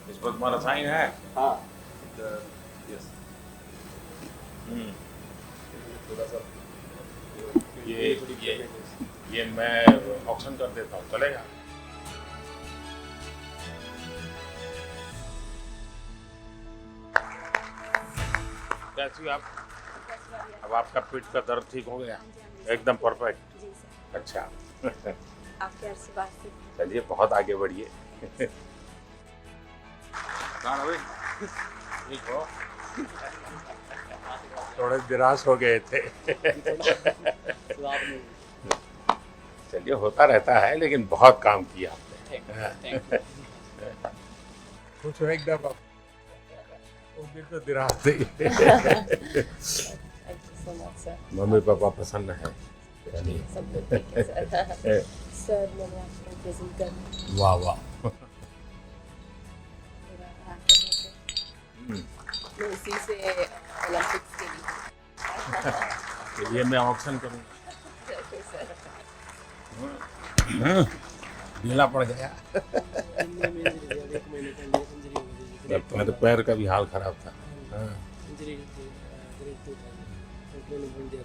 इस पर तुम्हारा साइन है? हाँ यस थोड़ा सा ये मैं ऑक्शन कर देता हूँ, चलेगा? कैसी हो आप? अब आपका पीठ का दर्द ठीक हो गया? एकदम परफेक्ट। जी सर। अच्छा। आपके आशीर्वाद से। चलिए, बहुत आगे बढ़िए। कहाँ भाई? ठीक हो? थोड़े निराश हो गए थे। चलिए, होता रहता है, लेकिन बहुत काम किया आपने। कुछ एकदम उस दिन तो निराश थे। Thank you so much sir. Mummy papa प्रसन्न है? चलिए, सब कुछ ठीक है सर। सर मैंने आपको प्रेजेंट कर वाह वाह। मेरा आगे है तो मैं इसी से ओलंपिक्स के लिए। तो ये मैं ऑक्शन करूँगा। सर ढीला पड़ गया। मैं तो पैर का भी हाल खराब था। हाँ।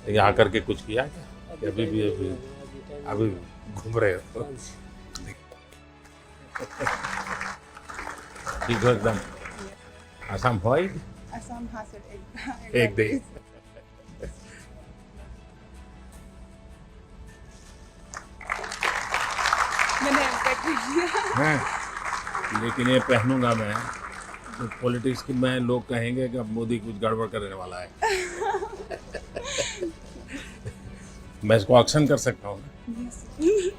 यहाँ करके कुछ किया क्या? कि अभी घूम रहे हो? ठीक हो एकदम? आसाम हुआ ही? असम हाँ सर एक दे। मैंने इम्पैक्ट किया। हाँ, लेकिन ये पहनूंगा मैं तो पॉलिटिक्स की में लोग कहेंगे कि अब मोदी कुछ गड़बड़ करने वाला है। मैं इसको ऑक्शन कर सकता हूँ ना,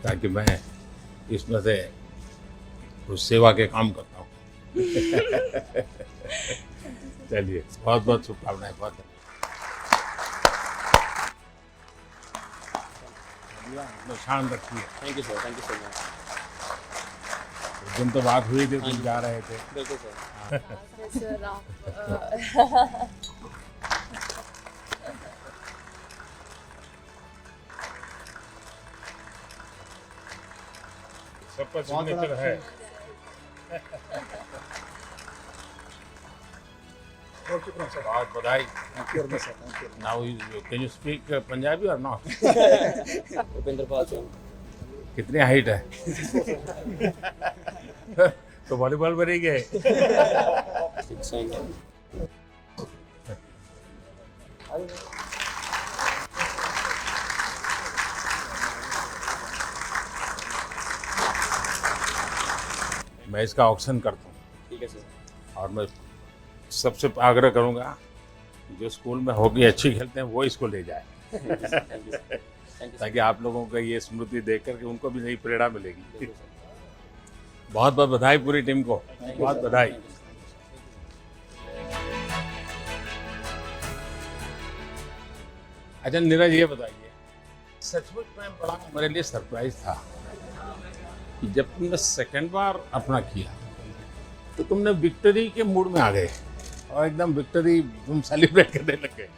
ताकि मैं इसमें से कुछ सेवा के काम करता हूँ। चलिए, बहुत बहुत शुभकामनाएं। बहुत शान रखिए। Thank you sir, thank you so much. उस दिन तो बात हुई थी, तुम जा रहे थे। बिल्कुल सर। सर आप सबका सिग्नेचर है। बहुत बधाई। Now can you speak Punjabi और नॉट? उपेंद्र पाल सिंह। कितनी हाइट है? तो वॉलीबॉल में नहीं गए? मैं इसका ऑक्शन करता हूँ, ठीक है सर। और मैं सबसे आग्रह करूँगा जो स्कूल में हॉकी अच्छी खेलते हैं वो इसको ले जाए, थैंक यू सर। ताकि आप लोगों को ये स्मृति देख करके उनको भी नई प्रेरणा मिलेगी। बहुत बहुत बधाई पूरी टीम को, बहुत बधाई। अच्छा नीरज, ये बताइए, सचमुच में बड़ा मेरे लिए सरप्राइज था कि जब तुमने सेकंड बार अपना किया तो तुमने विक्ट्री के मूड में आ गए और एकदम विक्ट्री तुम सेलिब्रेट करने लग गए।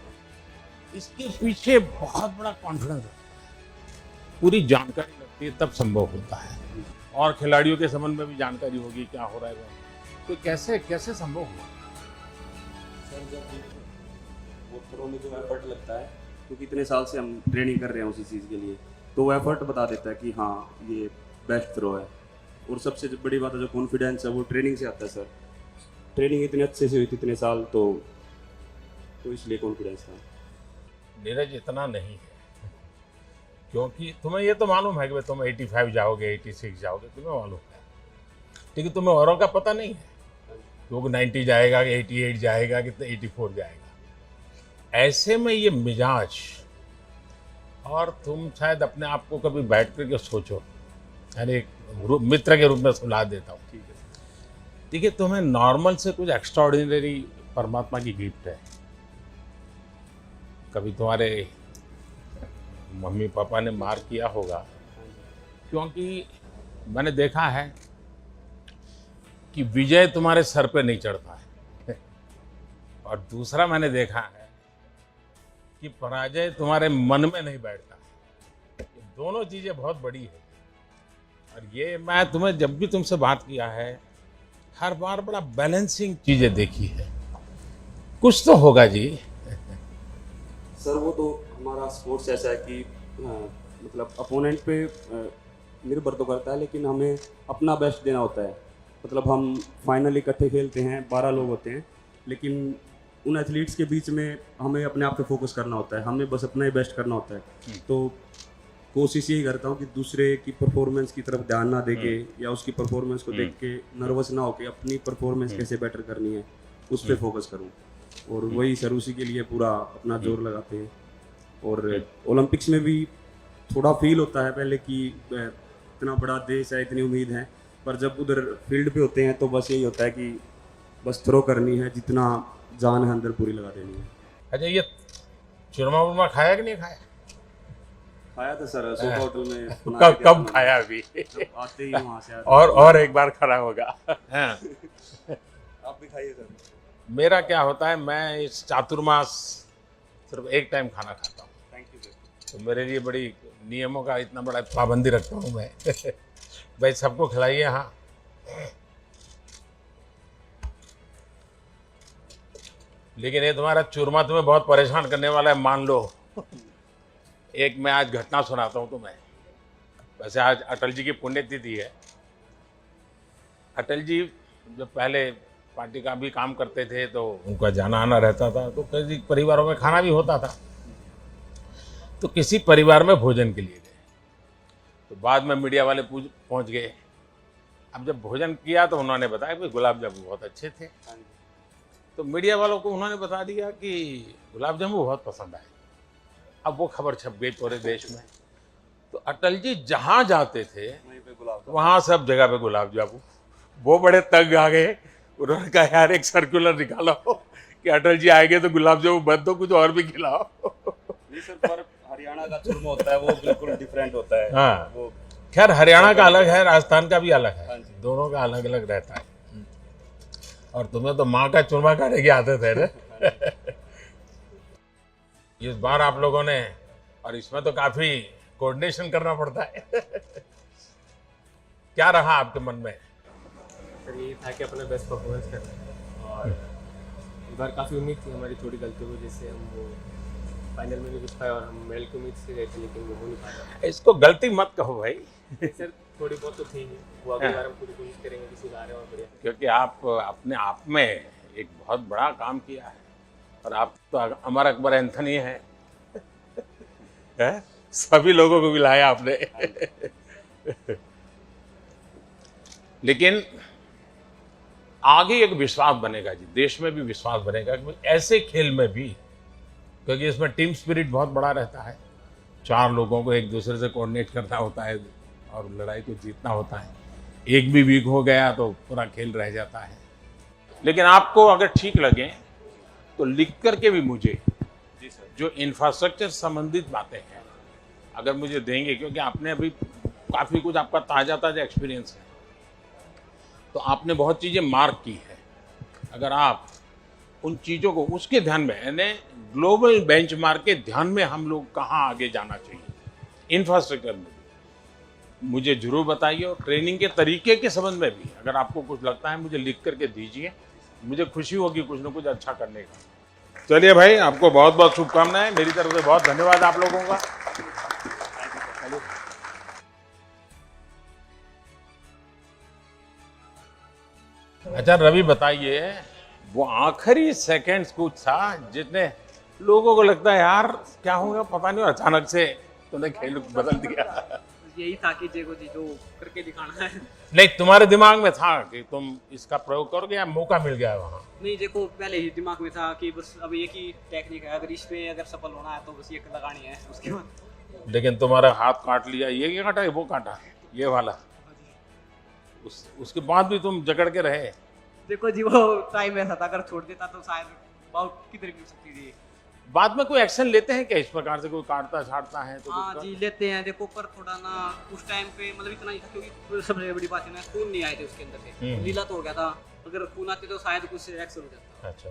इसके पीछे बहुत बड़ा कॉन्फिडेंस है, पूरी जानकारी लगती है, तब संभव होता है। और खिलाड़ियों के संबंध में भी जानकारी होगी क्या हो रहा है, तो कैसे कैसे संभव हुआ? सर जब वो थ्रो में जो एफर्ट लगता है, क्योंकि इतने साल से हम ट्रेनिंग कर रहे हैं उसी चीज़ के लिए, तो वो एफर्ट बता देता है कि हाँ ये बेस्ट थ्रो है। और सबसे बड़ी बात है जो कॉन्फिडेंस है वो ट्रेनिंग से आता है सर। ट्रेनिंग इतने अच्छे से हुई थी इतने साल, तो इसलिए कॉन्फिडेंस था। नीरज इतना नहीं है, क्योंकि तुम्हें ये तो मालूम है कि तुम 85 जाओगे, 86 जाओगे, तुम्हें मालूम है, लेकिन तुम्हें औरों का पता नहीं है। लोग 90 जाएगा, 88 जाएगा, कितने 84 जाएगा। ऐसे में ये मिजाज, और तुम शायद अपने आप को कभी बैठ करके सोचो, यानी एक मित्र के रूप में सुला देता हूँ, ठीक है। देखिए तुम्हें नॉर्मल से कुछ एक्स्ट्राऑर्डिनरी परमात्मा की गिफ्ट है। कभी तुम्हारे मम्मी पापा ने मार किया होगा, क्योंकि मैंने देखा है कि विजय तुम्हारे सर पे नहीं चढ़ता है, और दूसरा मैंने देखा है कि पराजय तुम्हारे मन में नहीं बैठता। ये दोनों चीजें बहुत बड़ी है। और ये मैं तुम्हें जब भी तुमसे बात किया है, हर बार बड़ा बैलेंसिंग चीजें देखी है। कुछ तो होगा जी। सर वो तो हमारा स्पोर्ट्स ऐसा है कि मतलब अपोनेंट पे निर्भर तो करता है, लेकिन हमें अपना बेस्ट देना होता है। मतलब हम फाइनल इकट्ठे खेलते हैं, 12 लोग होते हैं, लेकिन उन एथलीट्स के बीच में हमें अपने आप पे फोकस करना होता है, हमें बस अपना ही बेस्ट करना होता है। तो कोशिश यही करता हूँ कि दूसरे की परफॉर्मेंस की तरफ ध्यान ना देके या उसकी परफॉर्मेंस को देख के नर्वस ना होके अपनी परफॉर्मेंस कैसे बेटर करनी है उस पर फोकस करूँ। और वही सर उसी के लिए पूरा अपना जोर लगाते हैं। और ओलंपिक्स में भी थोड़ा फील होता है पहले कि इतना बड़ा देश है, इतनी उम्मीद है, पर जब उधर फील्ड पे होते हैं तो बस यही होता है कि बस थ्रो करनी है, जितना जान है अंदर पूरी लगा देनी है। अच्छा, ये चूरमा वूरमा खाया कि नहीं खाया? खाया था सर, सोफा होटल में बना कब के कब दिया खाया अभी? था। आते ही वहाँ से आते और एक बार खड़ा होगा। हाँ। आप भी खाइए सर। मेरा क्या होता है, मैं इस चातुर्मास सिर्फ एक टाइम खाना खाता हूँ। Thank you sir. तो मेरे लिए बड़ी नियमों का इतना बड़ा पाबंदी रखता हूँ मैं। भाई सबको खिलाइए। हाँ, लेकिन ये तुम्हारा चूरमा तुम्हें बहुत परेशान करने वाला है, मान लो। एक मैं आज घटना सुनाता हूँ तुम्हें। वैसे आज अटल जी की पुण्यतिथि है। अटल जी जब पहले पार्टी का भी काम करते थे तो उनका जाना आना रहता था, तो कई परिवारों में खाना भी होता था। तो किसी परिवार में भोजन के लिए गए, तो बाद में मीडिया वाले पहुंच गए। अब जब भोजन किया तो उन्होंने बताया कि गुलाब जामुन बहुत अच्छे थे। तो मीडिया वालों को उन्होंने बता दिया कि गुलाब जामुन बहुत पसंद आए। अब वो खबर छप गई पूरे देश में। तो अटल जी जहाँ जाते थे वहाँ सब जगह पे गुलाब जामुन। वो बड़े तंग आ गए। उन्होंने कहा यार एक सर्कुलर निकालो कि अटल जी आएंगे तो गुलाब जामुन बंद दो, कुछ और भी खिलाओ। नहीं सर, पर हरियाणा का चूरमा होता है वो बिल्कुल डिफरेंट होता है। हाँ, वो खैर हरियाणा का अलग है, राजस्थान का भी अलग है, हाँ जी। दोनों का अलग अलग रहता है। और तुम्हें तो माँ का चूरमा खाने की आदत है ना। इस बार आप लोगों ने, और इसमें तो काफी कोऑर्डिनेशन करना पड़ता है। क्या रहा आपके मन में? सर ये था कि अपना बेस्ट परफॉर्मेंस करना है, और इस बार काफ़ी उम्मीद थी हमारी छोटी गलतियों की वजह से हम वो फाइनल में नहीं कुछ पाए, और हम मेडल की उम्मीद से गए थे लेकिन वो हो नहीं पाया। इसको गलती मत कहो भाई। सर थोड़ी बहुत तो थी ही, वो अगली बार हम पूरी कोशिश करेंगे कि सुधारें और बढ़िया। क्योंकि आप अपने आप में एक बहुत बड़ा काम किया है, और आप तो अमर अकबर एंथनी हैं। है? सभी लोगों को मिलाया आपने। लेकिन आगे एक विश्वास बनेगा जी, देश में भी विश्वास बनेगा कि ऐसे खेल में भी, क्योंकि इसमें टीम स्पिरिट बहुत बड़ा रहता है। 4 लोगों को एक दूसरे से कोऑर्डिनेट करना होता है और लड़ाई को जीतना होता है। एक भी वीक हो गया तो पूरा खेल रह जाता है। लेकिन आपको अगर ठीक लगे तो लिख करके भी मुझे जो इंफ्रास्ट्रक्चर संबंधित बातें हैं अगर मुझे देंगे, क्योंकि आपने अभी काफ़ी कुछ, आपका ताज़ा एक्सपीरियंस है, तो आपने बहुत चीज़ें मार्क की है। अगर आप उन चीज़ों को उसके ध्यान में, यानी ग्लोबल बेंचमार्क के ध्यान में हम लोग कहाँ आगे जाना चाहिए इंफ्रास्ट्रक्चर में, मुझे जरूर बताइए। और ट्रेनिंग के तरीके के संबंध में भी अगर आपको कुछ लगता है मुझे लिख करके दीजिए, मुझे खुशी होगी कुछ ना कुछ अच्छा करने का। चलिए भाई, आपको बहुत बहुत शुभकामनाएं, मेरी तरफ से बहुत धन्यवाद आप लोगों का। अच्छा रवि, बताइए, वो आखिरी सेकंड्स कुछ था जितने लोगों को लगता है यार क्या होगा पता नहीं, और अचानक से तुमने खेल बदल दिया। यही था कि जेको जी जो करके दिखाना है। नहीं, तुम्हारे दिमाग में था कि तुम इसका प्रयोग करोगे या मौका मिल गया वहाँ? नहीं, देखो पहले ही दिमाग में था कि बस अब एक ही टेक्निक है, अगर इसमें अगर सफल होना है तो बस ये लगानी है, उसके बाद। लेकिन तुम्हारा हाथ काट लिया, ये काटा है, वो काटा, ये वाला, उसके बाद भी तुम जकड़ के रहे। देखो जी वो टाइम ऐसा था, अगर छोड़ देता तो शायद बाउट किधर भी हो सकती थी। बाद में कोई एक्शन लेते हैं क्या इस प्रकार से, कोई काटता छाटता है तो? हाँ जी लेते हैं, देखो पर थोड़ा ना उस टाइम पे मतलब इतना ही था, क्योंकि सबसे बड़ी बात है ना खून नहीं आए थे उसके अंदर से, लीला तो हो गया था, अगर खून आते तो शायद कुछ एक्शन हो जाता। अच्छा,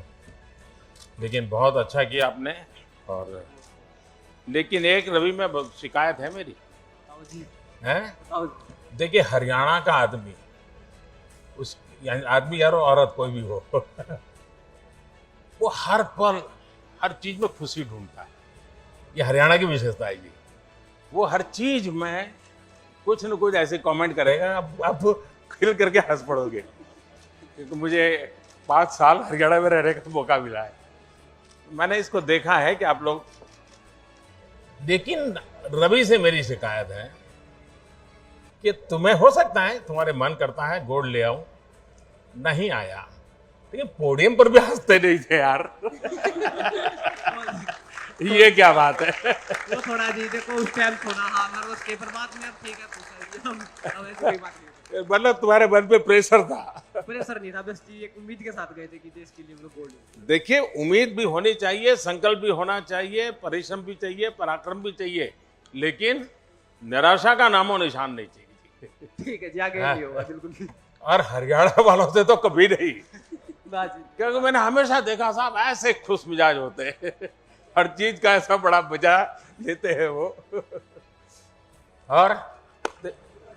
लेकिन बहुत अच्छा किया आपने। और लेकिन एक रवि में शिकायत है मेरी, है? देखिए हरियाणा का आदमी, उस यानी आदमी यार औरत कोई भी हो वो हर पल हर चीज में खुशी ढूंढता है। ये हरियाणा की विशेषता है। ये वो हर चीज में कुछ न कुछ ऐसे कमेंट करेगा, आप खिल करके हंस पड़ोगे, क्योंकि मुझे 5 साल हरियाणा में रहने का मौका मिला है। मैंने इसको देखा है कि आप लोग, लेकिन रवि से मेरी शिकायत है कि तुम्हें हो सकता है तुम्हारे मन करता है गोल्ड ले आऊं, नहीं आया, लेकिन पोडियम पर भी हंसते नहीं थे यार ये क्या बात है? वो थोड़ा जी देखो उस टाइम थोड़ा हाँ नर्वस के, पर बाद में अब ठीक है, पूछा हम अब ऐसी कोई बात नहीं। मतलब तुम्हारे मन पे प्रेशर था? प्रेशर नहीं था, बस जी एक उम्मीद के साथ गए थे कि देश के लिए हम लोग गोल्ड। देखिए उम्मीद भी होनी चाहिए, संकल्प भी होना चाहिए, परिश्रम भी चाहिए, पराक्रम भी चाहिए, लेकिन निराशा का नामो निशान नहीं चाहिए। ठीक है जी, आगे हाँ। नहीं होगा बिल्कुल। और हरियाणा वालों से तो कभी नहीं, बात जी क्योंकि मैंने हमेशा देखा साहब ऐसे खुश मिजाज होते हैं हर चीज का ऐसा बड़ा मजा लेते हैं वो। और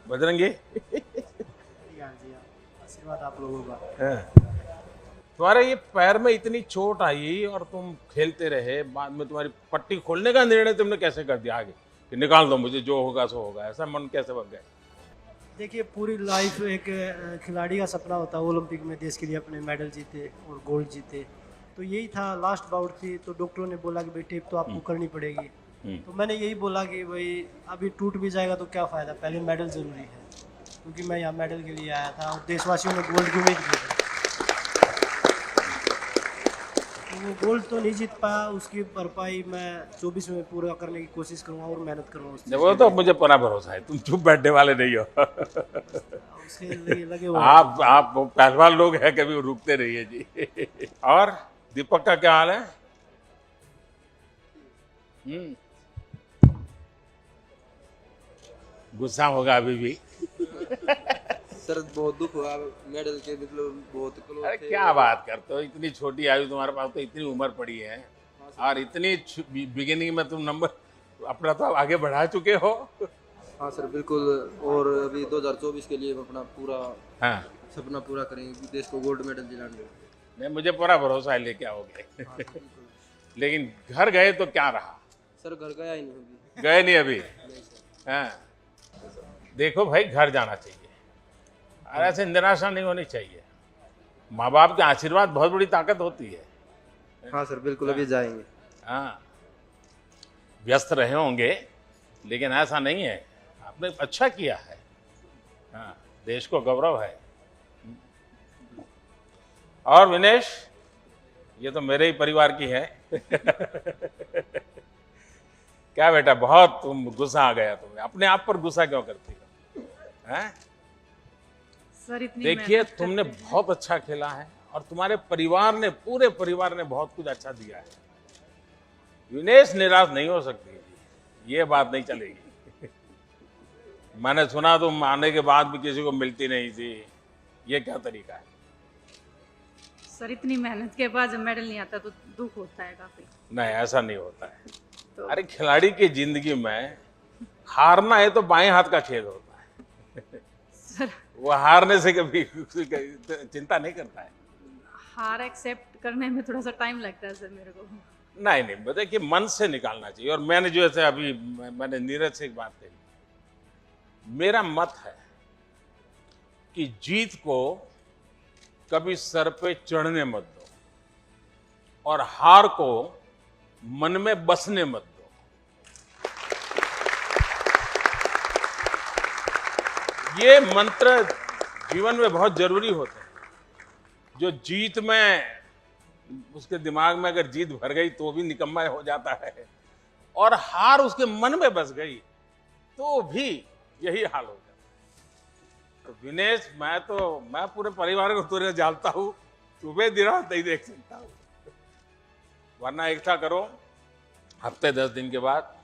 बजरंगी आशीर्वाद आप लोगों का। तुम्हारे ये पैर में इतनी चोट आई और तुम खेलते रहे, बाद में तुम्हारी पट्टी खोलने का निर्णय तुमने कैसे कर दिया आगे कि निकाल दो मुझे, जो होगा सो होगा, ऐसा मन कैसे बन गया? देखिए पूरी लाइफ एक खिलाड़ी का सपना होता है ओलंपिक में देश के लिए अपने मेडल जीते और गोल्ड जीते, तो यही था। लास्ट बाउट थी तो डॉक्टरों ने बोला कि भाई टेप तो आपको करनी पड़ेगी, तो मैंने यही बोला कि भाई अभी टूट भी जाएगा तो क्या फ़ायदा, पहले मेडल ज़रूरी है, क्योंकि मैं यहाँ मेडल के लिए आया था और देशवासियों ने गोल्ड की उम्मीद की थी। तो वो गोल्ड तो नहीं जीत पाया, उसकी भरपाई मैं 24 में पूरा करने की कोशिश करूँगा और मेहनत करूँगा उस चीज़ वो तो मुझे पूरा भरोसा है, तुम चुप बैठने वाले नहीं हो उसके लिए लगे हुए हैं। आप पहलवान लोग हैं, कभी रुकते रहिए जी और दीपक का क्या हाल है? गुस्सा होगा अभी भी? सर बहुत दुख हुआ मेडल के, मतलब बहुत क्लोज अरे थे। क्या बात करते हो, इतनी छोटी आयु तुम्हारे पास, तो इतनी उम्र पड़ी है और इतनी बिगिनिंग में तुम नंबर अपना तो आगे बढ़ा चुके हो। हाँ सर बिल्कुल, और अभी 2024 के लिए हम अपना पूरा हाँ सपना पूरा करेंगे, देश को गोल्ड मेडल दिलाने। नहीं, मुझे पूरा भरोसा है लेके आओगे लेकिन घर गए तो क्या रहा? सर घर गया ही नहीं अभी। गए नहीं अभी? हाँ देखो भाई, घर जाना चाहिए और ऐसे निराशा नहीं होनी चाहिए। माँ बाप के आशीर्वाद बहुत बड़ी ताकत होती है। हाँ सर बिल्कुल, अभी जाएंगे। हाँ व्यस्त रहे होंगे, लेकिन ऐसा नहीं है, आपने अच्छा किया है। हाँ देश को गौरव है। और विनेश, ये तो मेरे ही परिवार की है क्या बेटा, बहुत तुम गुस्सा आ गया तुम्हें, अपने आप पर गुस्सा क्यों करती हो? हैं? सर इतनी देखिए मेहनत तुमने करते हैं। बहुत अच्छा खेला है और तुम्हारे परिवार ने, पूरे परिवार ने बहुत कुछ अच्छा दिया है। विनेश निराश नहीं हो सकती, ये बात नहीं चलेगी मैंने सुना तुम आने के बाद भी किसी को मिलती नहीं थी, ये क्या तरीका है? सर इतनी मेहनत के बाद जब मेडल नहीं आता तो दुख होता है काफी। नहीं ऐसा नहीं होता है। तो अरे खिलाड़ी की जिंदगी में हारना है तो बाएं हाथ का खेल होता है सर वो हारने से कभी चिंता नहीं करता है। हार एक्सेप्ट करने में थोड़ा सा टाइम लगता है सर मेरे को। नहीं नहीं, देखिए मन से निकालना चाहिए। और मैंने जो ऐसे अभी मैंने नीरज से एक बात कही, मेरा मत है कि जीत को कभी सर पे चढ़ने मत दो और हार को मन में बसने मत दो। ये मंत्र जीवन में बहुत जरूरी होते हैं। जो जीत में, उसके दिमाग में अगर जीत भर गई तो भी निकम्मा हो जाता है, और हार उसके मन में बस गई तो भी यही हाल हो जाता है। तो विनेश, मैं पूरे परिवार को तुझे जानता हूं, तुम्हें दिन रात नहीं देख सकता हूं। वरना एकता करो, हफ्ते 10 दिन के बाद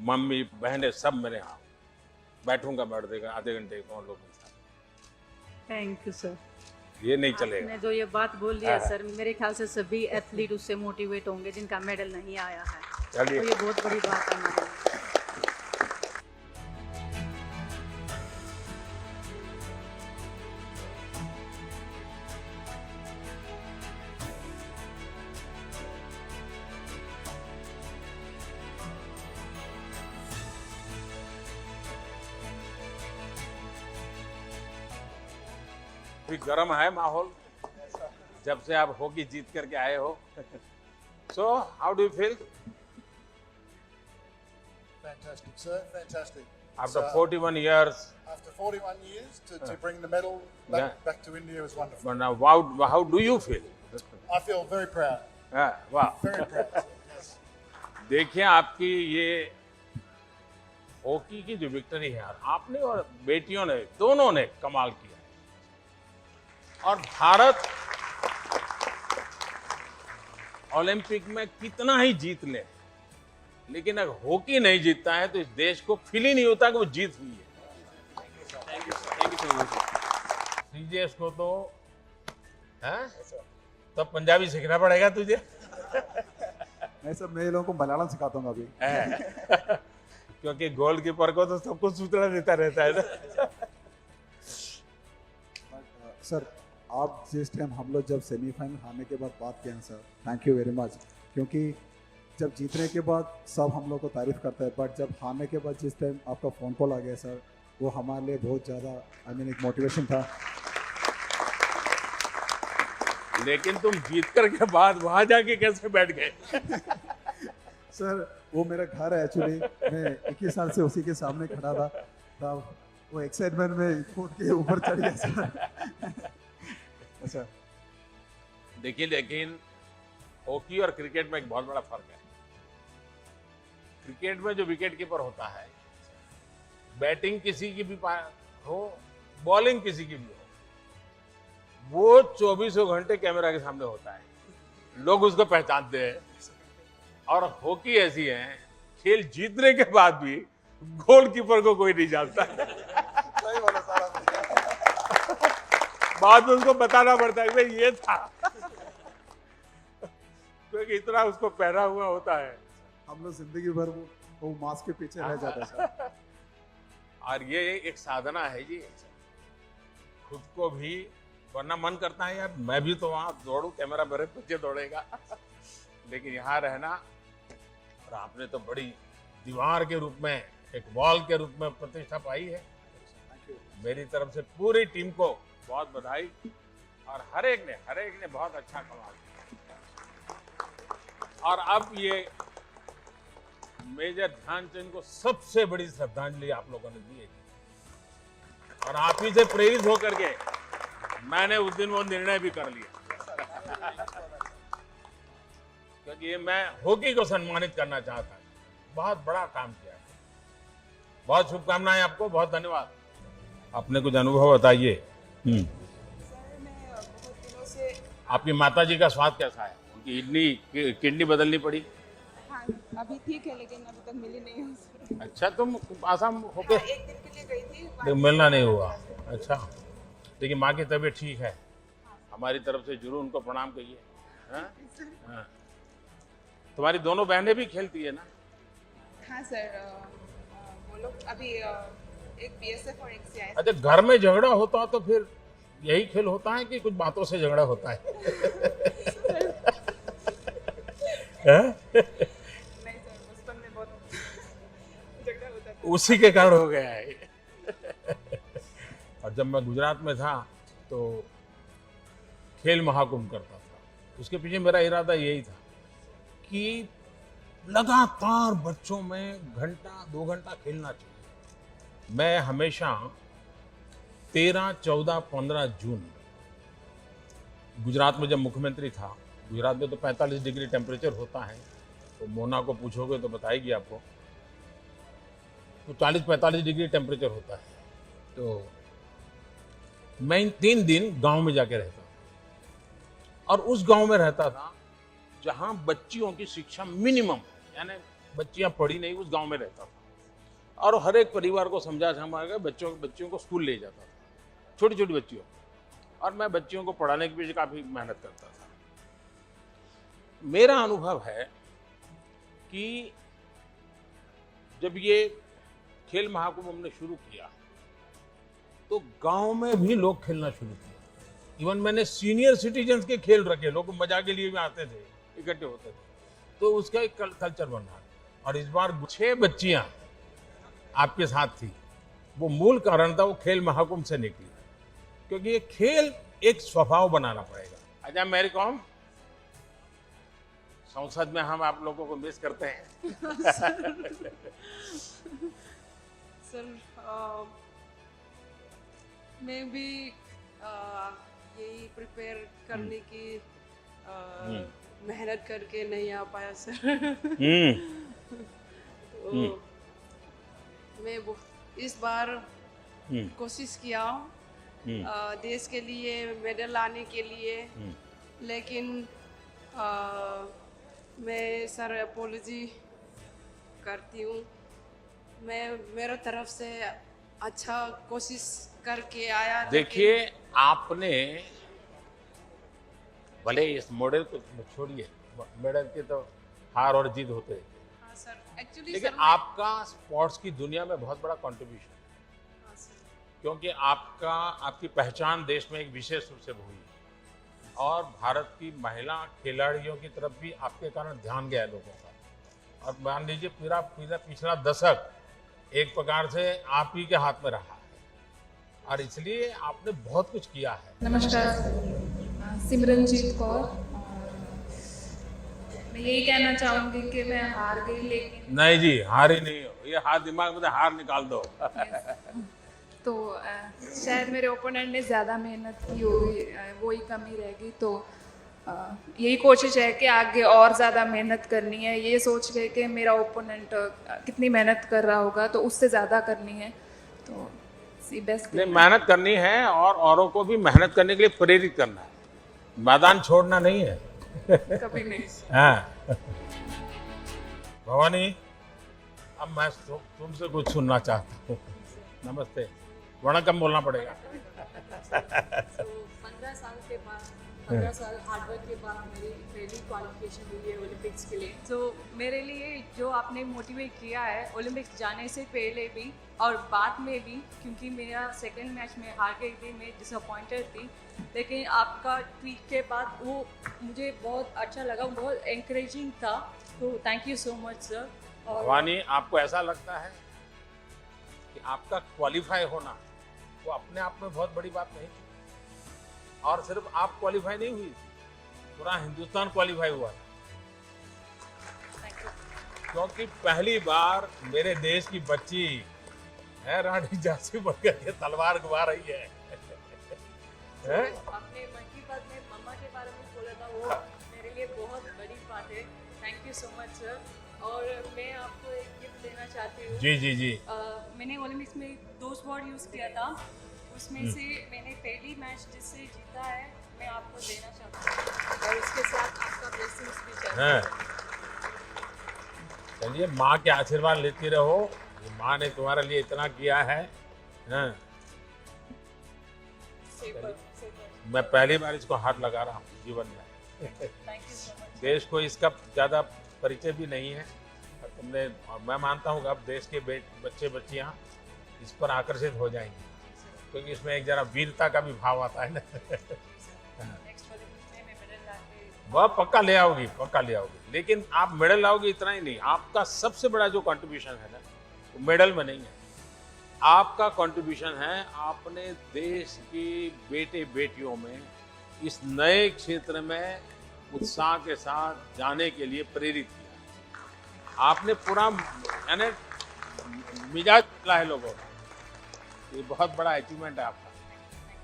मम्मी बहनें सब मेरे यहाँ, बैठूंगा बैठ देगा आधे घंटे को लोगों के साथ। Thank you sir. ये नहीं चलेगा। आपने जो ये बात बोल दिया सर, मेरे ख्याल से सभी एथलीट उससे मोटिवेट होंगे जिनका मेडल नहीं आया है। चलिए। तो ये बहुत बड़ी बात है हमारे लिए। भी गर्म है माहौल जब से आप हॉकी जीत करके आए हो। So how do you feel Fantastic, sir. Fantastic. After So, 41 years? after 41 years to bring the medal back to India was wonderful. But now how do you feel? I feel very proud. वाह। Very proud. Yes. देखिए आपकी ये hockey की जो victory है, आपने और बेटियों ने दोनों ने कमाल किया। और भारत ओलंपिक में कितना ही जीत ले, लेकिन अगर हॉकी नहीं जीतता है तो इस देश को फील ही नहीं होता कि वो जीत हुई है। Thank you so much. CJS को तो हैं तो पंजाबी सीखना पड़ेगा तुझे। मैं सब नए लोगों को मलयालम सिखाता हूँ अभी। क्योंकि गोलकीपर को तो सब कुछ सूचना देता रहता है ना। सर आप जिस टाइम हम लोग जब सेमीफाइनल हारने के बाद बात किए हैं sir, thank you very much. क्योंकि जब जीतने के बाद सब हम लोग को तारीफ करता है, बट जब हारने के बाद जिस टाइम आपका फ़ोन कॉल आ गया सर, वो हमारे लिए बहुत ज़्यादा एक मोटिवेशन था। लेकिन तुम जीत कर के बाद वहां जाके कैसे बैठ गए? सर वो मेरा घर है एक्चुअली, मैं 21 साल से उसी के सामने खड़ा था, तब वो एक्साइटमेंट में कोर्ट के ऊपर चढ़ गया सर। अच्छा देखिए, लेकिन हॉकी और क्रिकेट में एक बहुत बड़ा फर्क है। क्रिकेट में जो विकेट कीपर होता है, बैटिंग किसी की भी हो, बॉलिंग किसी की भी हो, वो 24 घंटे कैमरा के सामने होता है, लोग उसको पहचानते हैं। और हॉकी ऐसी है, खेल जीतने के बाद भी गोलकीपर को कोई नहीं जानता। बाद में उसको बताना पड़ता है कि भाई ये था, क्योंकि इतना उसको पहना हुआ होता है। हम लोग जिंदगी भर वो मास्क के पीछे रह जाता है सर। और ये एक साधना है जी, खुद को भी, वरना मन करता है यार मैं भी तो वहां दौड़ू, कैमरा मेरे पीछे दौड़ेगा। लेकिन यहाँ रहना, और आपने तो बड़ी दीवार के रूप में, एक वॉल के रूप में प्रतिष्ठा पाई है। मेरी तरफ से पूरी टीम को बहुत बधाई, और हर एक ने बहुत अच्छा कमाल किया। और अब ये मेजर ध्यानचंद को सबसे बड़ी श्रद्धांजलि आप लोगों ने दी है, और आप ही से प्रेरित होकर के मैंने उस दिन वो निर्णय भी कर लिया, क्योंकि ये मैं हॉकी को सम्मानित करना चाहता हूं। बहुत बड़ा काम किया, बहुत शुभकामनाएं आपको, बहुत धन्यवाद। अपने कुछ अनुभव बताइए। सर मैं बहुत दिनों से आपकी माताजी का स्वास्थ्य कैसा है? उनकी किडनी बदलनी पड़ी? हाँ अभी ठीक है, लेकिन अभी तक मिली नहीं हूँ सर। अच्छा, तुम आसाम होके हाँ, एक दिन के लिए गई थी, तो मिलना नहीं हुआ। अच्छा, लेकिन माँ की तबीयत ठीक है? हमारी तरफ से जरूर उनको प्रणाम कहिए। हाँ, तुम्हारी दोनों बहनें भी खेलती है ना? हाँ सर, वो लोग अभी एक बीएसएफ और एक सीआईएसएफ। अच्छा, घर में झगड़ा होता तो फिर यही खेल होता है कि कुछ बातों से झगड़ा होता है? नहीं सर, बचपन में बहुत झगड़ा होता था। उसी के कारण हो गया है। और जब मैं गुजरात में था तो खेल महाकुंभ करता था, उसके पीछे मेरा इरादा यही था कि लगातार बच्चों में घंटा 2 घंटा खेलना चाहिए। मैं हमेशा 13, 14, 15 जून गुजरात में जब मुख्यमंत्री था, गुजरात में तो 45 डिग्री टेम्परेचर होता है, तो मोना को पूछोगे तो बताएगी आपको, तो 40-45 डिग्री टेम्परेचर होता है। तो मैं इन 3 दिन गांव में जाके रहता था, और उस गांव में रहता था जहां बच्चियों की शिक्षा मिनिमम, यानी बच्चियां पढ़ी नहीं, उस गांव में रहता था। और हर एक परिवार को समझा के बच्चियों को स्कूल ले जाता था, छोटी छोटी बच्चियों। और मैं बच्चियों को पढ़ाने के पीछे काफ़ी मेहनत करता था। मेरा अनुभव है कि जब ये खेल महाकुंभ हमने शुरू किया तो गांव में भी लोग खेलना शुरू किया। इवन मैंने सीनियर सिटीजन्स के खेल रखे, लोग मजा के लिए भी आते थे, इकट्ठे होते थे, तो उसका एक कल्चर बना। और इस बार 6 बच्चियां आपके साथ थी, वो मूल कारण था, वो खेल महाकुंभ से निकली, क्योंकि ये खेल एक स्वभाव बनाना पड़ेगा। अच्छा मैरी कॉम, संसद में हम आप लोगों को मिस करते हैं। सर मैं भी यही प्रिपेयर करने की मेहनत करके नहीं आ पाया सर। तो मैं इस बार कोशिश किया देश के लिए मेडल लाने के लिए, लेकिन मैं सर अपोलॉजी करती हूँ। मैं मेरे तरफ से अच्छा कोशिश करके आया। देखिए आपने भले इस मॉडल को छोड़िए, मेडल के तो हार और जीत होते हैं, हाँ सर, एक्चुअली लेकिन आपका स्पोर्ट्स की दुनिया में बहुत बड़ा कंट्रीब्यूशन है। हाँ सर, क्योंकि आपकी पहचान देश में एक विशेष रूप से हुई और भारत की महिला खिलाड़ियों की तरफ भी आपके कारण ध्यान गया लोगों का। और मान लीजिए पूरा पिछला दशक एक प्रकार से आप ही के हाथ में रहा है, और इसलिए आपने बहुत कुछ किया है। नमस्कार, सिमरनजीत कौर। मैं यही कहना चाहूँगी कि मैं हार गई, लेकिन नहीं जी, हार ही नहीं हो, ये हार दिमाग में से हार निकाल दो। तो शायद मेरे ओपोनेंट ने ज़्यादा मेहनत की होगी, वही कमी रहेगी। तो यही कोशिश है कि आगे और ज़्यादा मेहनत करनी है। ये सोच के कि मेरा ओपोनेंट कितनी मेहनत कर रहा होगा, तो उससे ज़्यादा करनी है। तो सी बेस्ट नहीं, मेहनत करनी है और औरों को भी मेहनत करने के लिए प्रेरित करना है, मैदान छोड़ना नहीं है। कभी नहीं। हाँ भवानी, अब मैं तुमसे कुछ सुनना चाहता हूँ। नमस्ते, वणकम बोलना पड़ेगा। 15 साल के बाद, 15 साल हार्डवर्क के बाद मेरी पहली क्वालिफिकेशन हुई है ओलंपिक्स के लिए। तो मेरे लिए जो आपने मोटिवेट किया है ओलंपिक्स जाने से पहले भी और बाद में भी, क्योंकि मेरा सेकंड मैच में हार गई थी, मैं डिसअपॉइंटेड थी, लेकिन आपका ट्वीट के बाद वो मुझे बहुत अच्छा लगा, बहुत एनकरेजिंग था। तो thank you so much sir. Bhavani, आपको ऐसा लगता है कि आपका क्वालिफाई होना वो अपने आप में बहुत बड़ी बात नहीं थी, और सिर्फ आप क्वालिफाई नहीं हुई, पूरा हिंदुस्तान क्वालिफाई हुआ था, क्योंकि पहली बार मेरे देश की बच्ची है रानी झांसी बनकर के तलवार घुमा रही है। आपने मन की बात में मम्मा के बारे में बोला था, वो मेरे लिए बहुत बड़ी बात है। Thank you so much sir. और मैं आपको एक गिफ्ट देना चाहती हूँ। जी जी जी। मैंने ओलंपिक्स में 2 स्वॉर्ड यूज़ किया था, उसमें से मैंने पहली मैच जिससे जीता है मैं आपको देना चाहता हूँ, और उसके साथ आपका ब्लेसिंग्स भी चाहिए। चलिए, माँ के आशीर्वाद लेती रहो, माँ ने तुम्हारे लिए इतना किया है। मैं पहली बार इसको हाथ लगा रहा हूँ जीवन में। देश को इसका ज़्यादा परिचय भी नहीं है, तुमने, मैं मानता हूँ कि अब देश के बच्चे बच्चियाँ इस पर आकर्षित हो जाएंगे, क्योंकि इसमें एक जरा वीरता का भी भाव आता है ना। वह पक्का ले आओगी, पक्का ले आओगी, लेकिन आप मेडल लाओगी इतना ही नहीं, आपका सबसे बड़ा जो कंट्रीब्यूशन है ना, वो मेडल में नहीं है, आपका कंट्रीब्यूशन है आपने देश की बेटे बेटियों में इस नए क्षेत्र में उत्साह के साथ जाने के लिए प्रेरित किया। आपने पूरा यानी मिजाज बदला है लोगों का, ये बहुत बड़ा अचीवमेंट है आपका।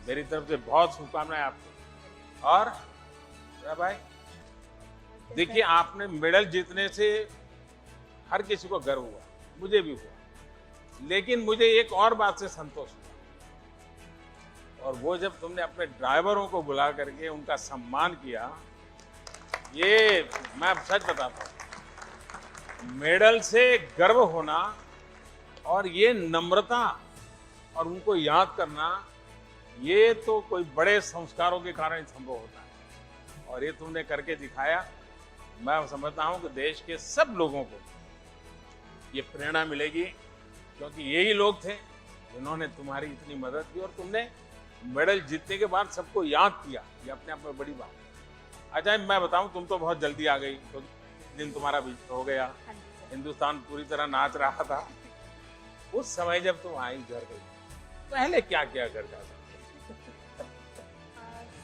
मेरी तरफ से बहुत शुभकामनाएं आपको। और भाई देखिए, आपने मेडल जीतने से हर किसी को गर्व हुआ, मुझे भी हुआ, लेकिन मुझे एक और बात से संतोष हुआ, और वो जब तुमने अपने ड्राइवरों को बुला करके उनका सम्मान किया। ये मैं सच बताता हूँ, मेडल से गर्व होना और ये नम्रता और उनको याद करना, ये तो कोई बड़े संस्कारों के कारण संभव होता है और ये तुमने करके दिखाया। मैं समझता हूँ कि देश के सब लोगों को ये प्रेरणा मिलेगी, क्योंकि यही लोग थे जिन्होंने तुम्हारी इतनी मदद की और तुमने मेडल जीतने के बाद सबको याद किया। ये अपने आप में बड़ी बात है। अच्छा, मैं बताऊं, तुम तो बहुत जल्दी आ गई, क्योंकि दिन तुम्हारा भी हो गया, हिंदुस्तान पूरी तरह नाच रहा था। उस समय जब तुम आई घर गई, पहले क्या क्या कर जाता?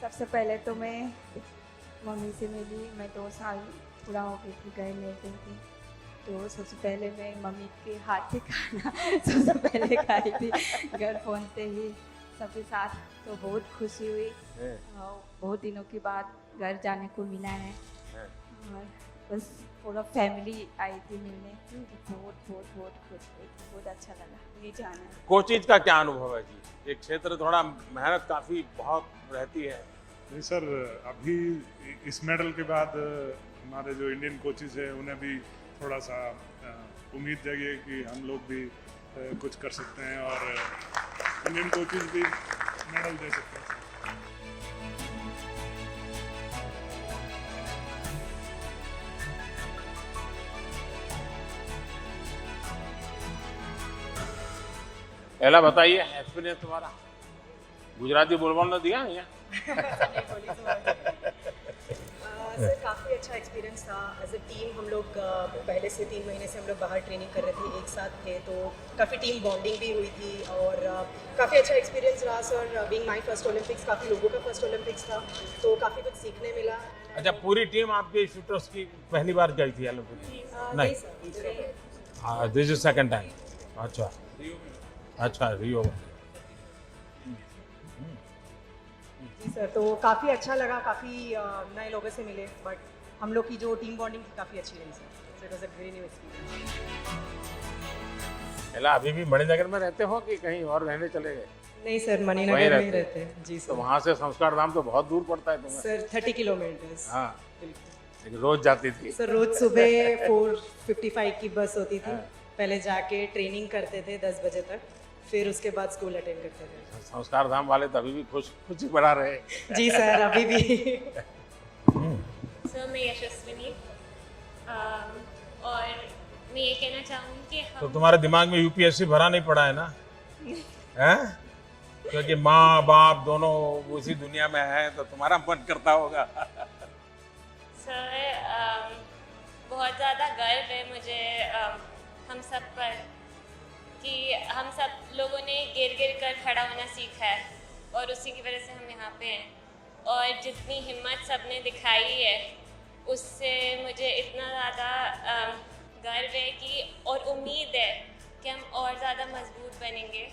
सबसे पहले तो मैं मम्मी से मिली। मैं 2 साल पूरा हो गई थी घर में गई थी, तो सबसे पहले मैं मम्मी के हाथ से खाना सबसे पहले खाई थी घर पहुँचते ही सबके साथ। तो बहुत खुशी हुई और बहुत दिनों के बाद घर जाने को मिला है और बस पूरा फैमिली आई थी मिलने, तो बहुत बहुत बहुत खुश हुई, बहुत अच्छा लगा। ये जाना है। कोचिज का क्या अनुभव है जी? ये क्षेत्र थोड़ा मेहनत काफी बहुत रहती है। नहीं सर, अभी इस मेडल के बाद हमारे जो इंडियन कोचेज है उन्हें भी थोड़ा सा उम्मीद जगी है कि हम लोग भी कुछ कर सकते हैं और इंडियन कोचेज भी मेडल दे सकते हैं। एला बताइए, एक्सपीरियंस तुम्हारा? गुजराती बोलने दिया या? सर काफ़ी अच्छा एक्सपीरियंस था। एज ए टीम हम लोग पहले से 3 महीने से हम लोग बाहर ट्रेनिंग कर रहे थे, एक साथ थे, तो काफ़ी टीम बॉन्डिंग भी हुई थी और काफ़ी अच्छा एक्सपीरियंस रहा sir. Being my first Olympics, काफ़ी लोगों का फर्स्ट ओलंपिक्स था, तो काफ़ी कुछ सीखने मिला। अच्छा, पूरी टीम आपके शूटर्स की पहली बार गई थी ओलंपिक? नहीं, दिस इज सेकंड टाइम। अच्छा अच्छा, रियो में। जी सर, तो काफ़ी अच्छा लगा, काफ़ी नए लोगों से मिले, बट हम लोग की जो टीम बॉन्डिंग थी काफ़ी अच्छी रही sir. So it was a very new experience. एला, अभी भी मणिनगर में रहते हो कि कहीं और रहने चले गए? नहीं सर, मणिनगर में रहते हैं। जी सर। तो वहाँ से संस्कार धाम तो बहुत दूर पड़ता है तुम्हें? Sir 30 kilometres. हाँ, लेकिन रोज जाती थी? सर रोज सुबह 4:55 की बस होती थी। पहले जाके ट्रेनिंग करते थे 10 बजे तक, फिर उसके बाद स्कूल अटेंड करते थे। संस्कार धाम वाले तो अभी भी खुशी बना रहे। जी सर, अभी भी। सर मैं यशस्विनी, और मैं ये कहना चाहूँगी कि तो तुम्हारे दिमाग में यूपीएससी भरा नहीं पड़ा है ना? हैं? क्योंकि माँ बाप दोनों उसी दुनिया में है, तो तुम्हारा मन करता होगा। सर बहुत ज़्यादा गर्व है मुझे हम सब पर कि हम सब लोगों ने गिर गिर कर खड़ा होना सीखा है और उसी की वजह से हम यहाँ पे हैं। और जितनी हिम्मत सबने दिखाई है उससे मुझे इतना ज़्यादा गर्व है कि और उम्मीद है कि हम और ज़्यादा मजबूत बनेंगे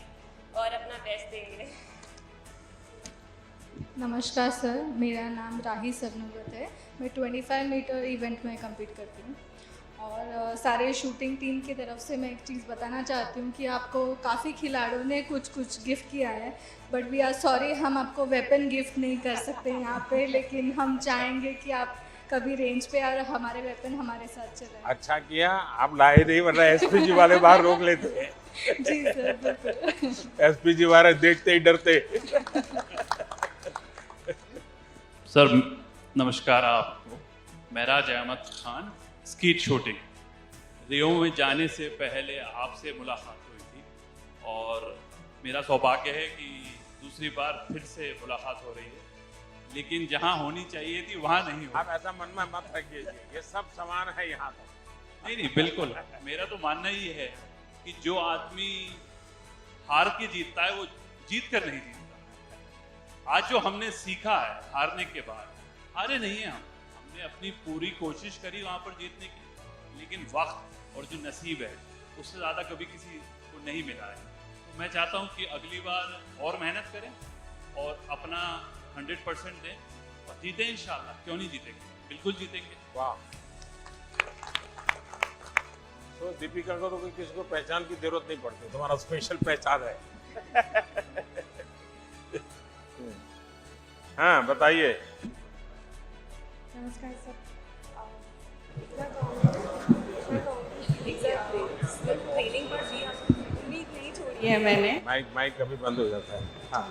और अपना बेस्ट देंगे। नमस्कार सर, मेरा नाम राही सरनोबत है। मैं 25 मीटर इवेंट में कम्पीट करती हूँ और सारे शूटिंग टीम की तरफ से मैं एक चीज़ बताना चाहती हूँ कि आपको काफ़ी खिलाड़ियों ने कुछ गिफ्ट किया है, बट वी आर सॉरी, हम आपको वेपन गिफ्ट नहीं कर सकते यहाँ पे, लेकिन हम चाहेंगे कि आप कभी रेंज पे और हमारे वेपन हमारे साथ चले। अच्छा किया आप लाए नहीं, वरना एसपीजी वाले बाहर रोक लेते हैं। जी सर, बिल्कुल। एसपीजी वाले देखते ही डरते। सर नमस्कार आपको। महराज अहमद खान, स्कीट शूटिंग। रियो में जाने से पहले आपसे मुलाकात हुई थी और मेरा सौभाग्य है कि दूसरी बार फिर से मुलाकात हो रही है, लेकिन जहां होनी चाहिए थी वहां नहीं हुई। आप ऐसा मन में मत रखिए, ये सब समान है यहाँ पर। नहीं बिल्कुल, मेरा तो मानना ही है कि जो आदमी हार के जीतता है वो जीत कर नहीं जीतता। आज जो हमने सीखा है हारने के बाद, हारे नहीं है हमने अपनी पूरी कोशिश करी वहाँ पर जीतने की, लेकिन वक्त और जो नसीब है उससे ज़्यादा कभी किसी को नहीं मिला है। तो मैं चाहता हूँ कि अगली बार और मेहनत करें और अपना 100% दें और जीतें इंशाल्लाह। क्यों नहीं जीतेंगे, बिल्कुल जीतेंगे। वाह। तो दीपिका को तो कोई किसी को पहचान की जरूरत नहीं पड़ती, तुम्हारा स्पेशल पहचान है। हाँ बताइए। नमस्कार सर। ट्रेनिंग पर भी उम्मीद नहीं छोड़ी है मैंने। माइक कभी बंद हो जाता है। हाँ।